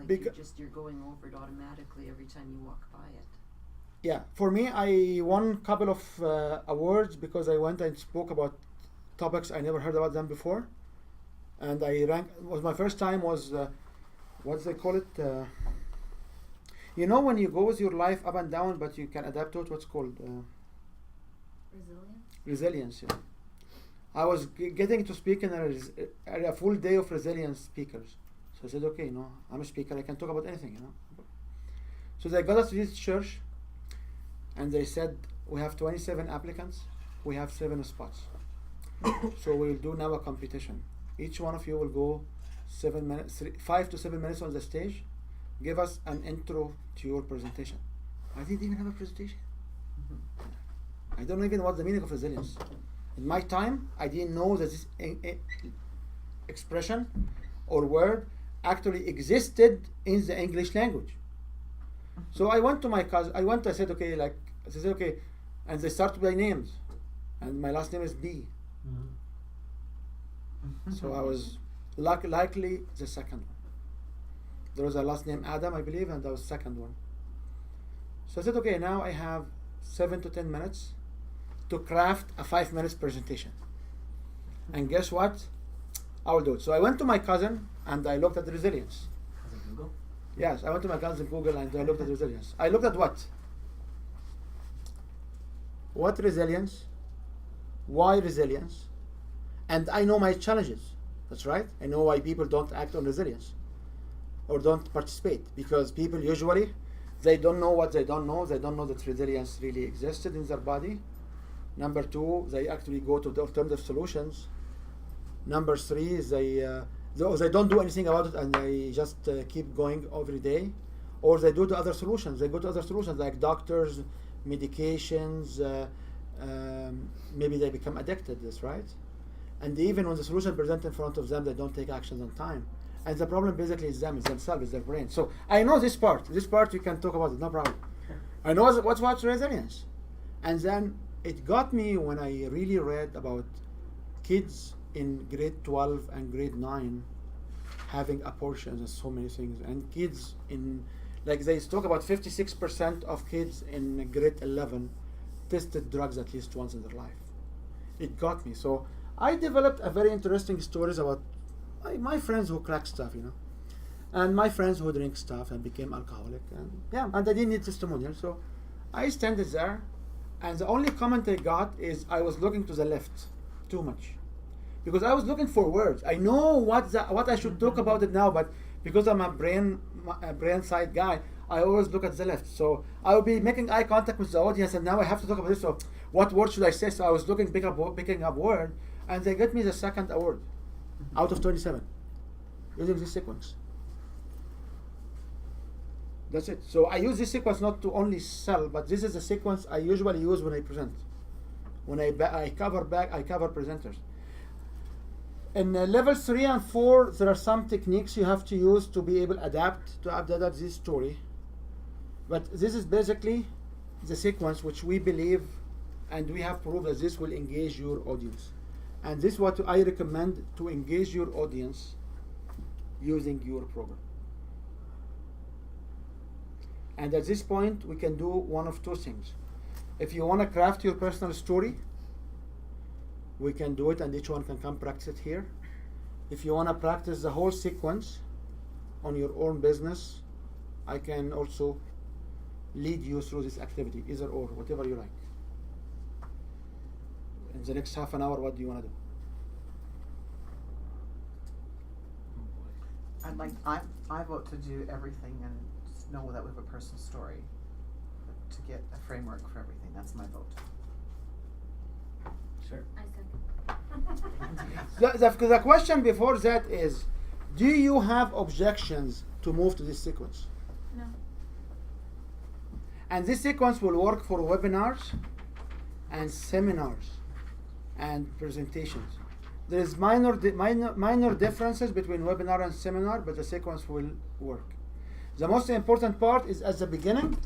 because you're going over it automatically every time you walk by it. Yeah, for me, I won a couple of awards because I went and spoke about topics I never heard about them before, and I ranked. Was my first time was what they call it? You know, when you go with your life up and down, but you can adapt to it. What's called Resilience. resilience. Yeah. I was getting to speak in a full day of resilience speakers. So I said, okay, I'm a speaker. I can talk about anything, So they got us to this church, and they said, we have 27 applicants. We have 7 spots. So we'll do now a competition. Each one of you will go 5 to 7 minutes on the stage. Give us an intro to your presentation. I didn't even have a presentation. I don't even know what the meaning of resilience. In my time, I didn't know that this expression or word actually existed in the English language. So I went to my cousin. I said, okay, okay, and they started by names, and my last name is B. So I was likely the second one. There was a last name Adam, I believe, and that was the second one. So I said, okay, now I have 7 to 10 minutes to craft a 5 minutes presentation. And guess what? I will do it. So I went to my cousin and I looked at the resilience. Was it Google? Yes, I went to my cousin Google and I looked at resilience. I looked at what? What resilience? Why resilience? And I know my challenges. That's right. I know why people don't act on resilience or don't participate, because people usually, they don't know what they don't know. They don't know that resilience really existed in their body. Number 2, they actually go to the alternative solutions. Number 3, they don't do anything about it and they just keep going every day. Or they do to other solutions. They go to other solutions like doctors, medications, maybe they become addicted, that's right. And even when the solution presents in front of them, they don't take actions on time. And the problem basically is them, it's themselves, it's their brain. So I know this part. This part we can talk about it, no problem. I know what's resilience. And then it got me when I really read about kids in grade 12 and grade 9 having abortions and so many things. And kids in, like they talk about 56% of kids in grade 11 tested drugs at least once in their life. It got me. So I developed a very interesting stories about my friends who crack stuff, and my friends who drink stuff and became alcoholic, and I didn't need testimonial. So I standed there, and the only comment I got is I was looking to the left too much, because I was looking for words. I know what I should talk about it now, but because I'm a brain side guy, I always look at the left. So I will be making eye contact with the audience, and now I have to talk about this. So what word should I say? So I was picking up word, and they get me the second award out of 27 using this sequence. That's it. So I use this sequence not to only sell, but this is the sequence I usually use when I present. When I cover presenters. In level 3 and 4, there are some techniques you have to use to be able to adapt this story. But this is basically the sequence which we believe and we have proved that this will engage your audience. And this is what I recommend to engage your audience using your program. And at this point, we can do one of two things. If you want to craft your personal story, we can do it and each one can come practice it here. If you want to practice the whole sequence on your own business, I can also lead you through this activity, either or, whatever you like. In the next half an hour, what do you want to do? I vote to do everything and just know that we have a personal story, to get a framework for everything. That's my vote. Sure. I second. The question before that is, do you have objections to move to this sequence? No. And this sequence will work for webinars and seminars and presentations. There is minor differences between webinar and seminar, but the sequence will work. The most important part is at the beginning.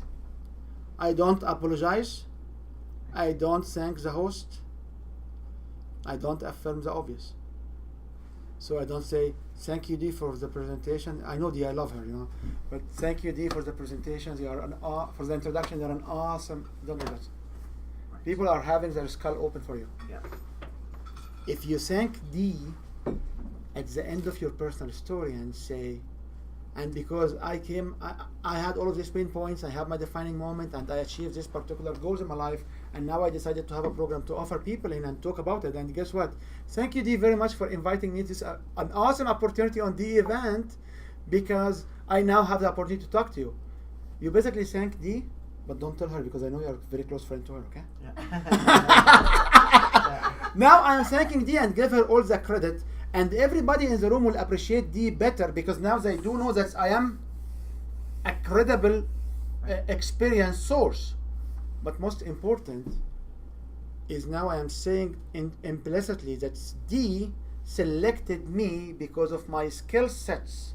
I don't apologize. I don't thank the host. I don't affirm the obvious. So I don't say, thank you, Dee, for the presentation. I know Dee, I love her, but thank you, Dee, for the presentation. You are for the introduction. You're an awesome. Don't do that. Right. People are having their skull open for you. Yeah. If you thank Dee at the end of your personal story and say, and because I had all of these pain points, I have my defining moment, and I achieved this particular goals in my life, and now I decided to have a program to offer people in and talk about it. And guess what? Thank you, Dee, very much for inviting me to this an awesome opportunity on the event, because I now have the opportunity to talk to you. You basically thank Dee, but don't tell her, because I know you're a very close friend to her, okay? Yeah. Now I'm thanking Dee and give her all the credit, and everybody in the room will appreciate Dee better, because now they do know that I am a credible experience source. But most important is now I am saying implicitly that D selected me because of my skill sets,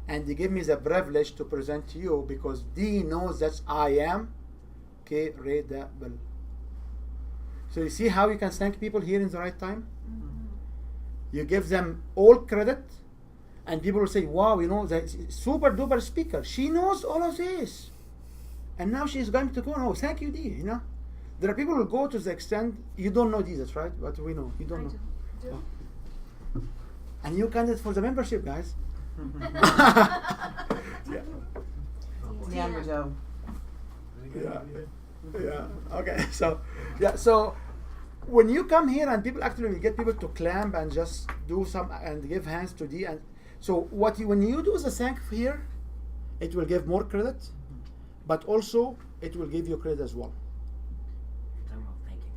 and they give me the privilege to present to you because D knows that I am credible. So you see how you can thank people here in the right time? You give them all credit, and people will say, wow, you know, the super duper speaker, she knows all of this. And now she's going to go, oh, thank you, D, you know. There are people who go to the extent, you don't know Jesus, right? But we know, you don't know. Do. Oh. And you candidate for the membership, guys. Yeah. Neander Joe. Yeah. Okay. So, yeah. So, when you come here and people actually we get people to clamp and just do some and give hands to D, and so when you do the thank here, it will give more credit, but also it will give you credit as well. You're talking about thanking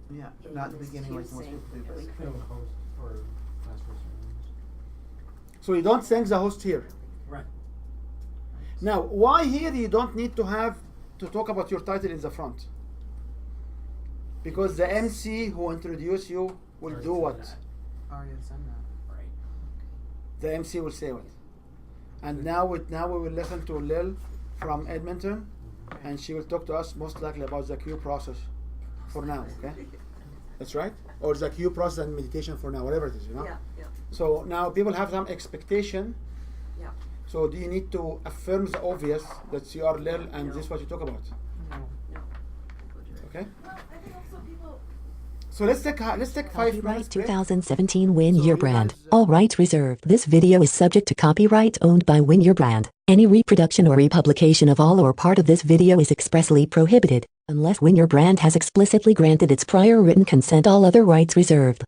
the Yeah, not the beginning like most people do. But host or last person. So you don't thank the host here. right. Now, why here you don't need to have to talk about your title in the front? Because the MC who introduce you will Already do said what? that. already said that. Right. The MC will say what? And now we will listen to Lil from Edmonton, and she will talk to us most likely about the Q process for now, okay? That's right? Or the Q process and meditation for now, whatever it is, you know? Yeah, yeah, So now people have some expectation. yeah. So do you need to affirm the obvious that you are Lil and this is what you talk about? No. No. Okay? Well, I think also people. So let's take 5 Copyright minutes break. 2017 Win So Your you Brand. guys, All rights reserved. This video is subject to copyright owned by Win Your Brand. Any reproduction or republication of all or part of this video is expressly prohibited, unless Win Your Brand has explicitly granted its prior written consent. All other rights reserved.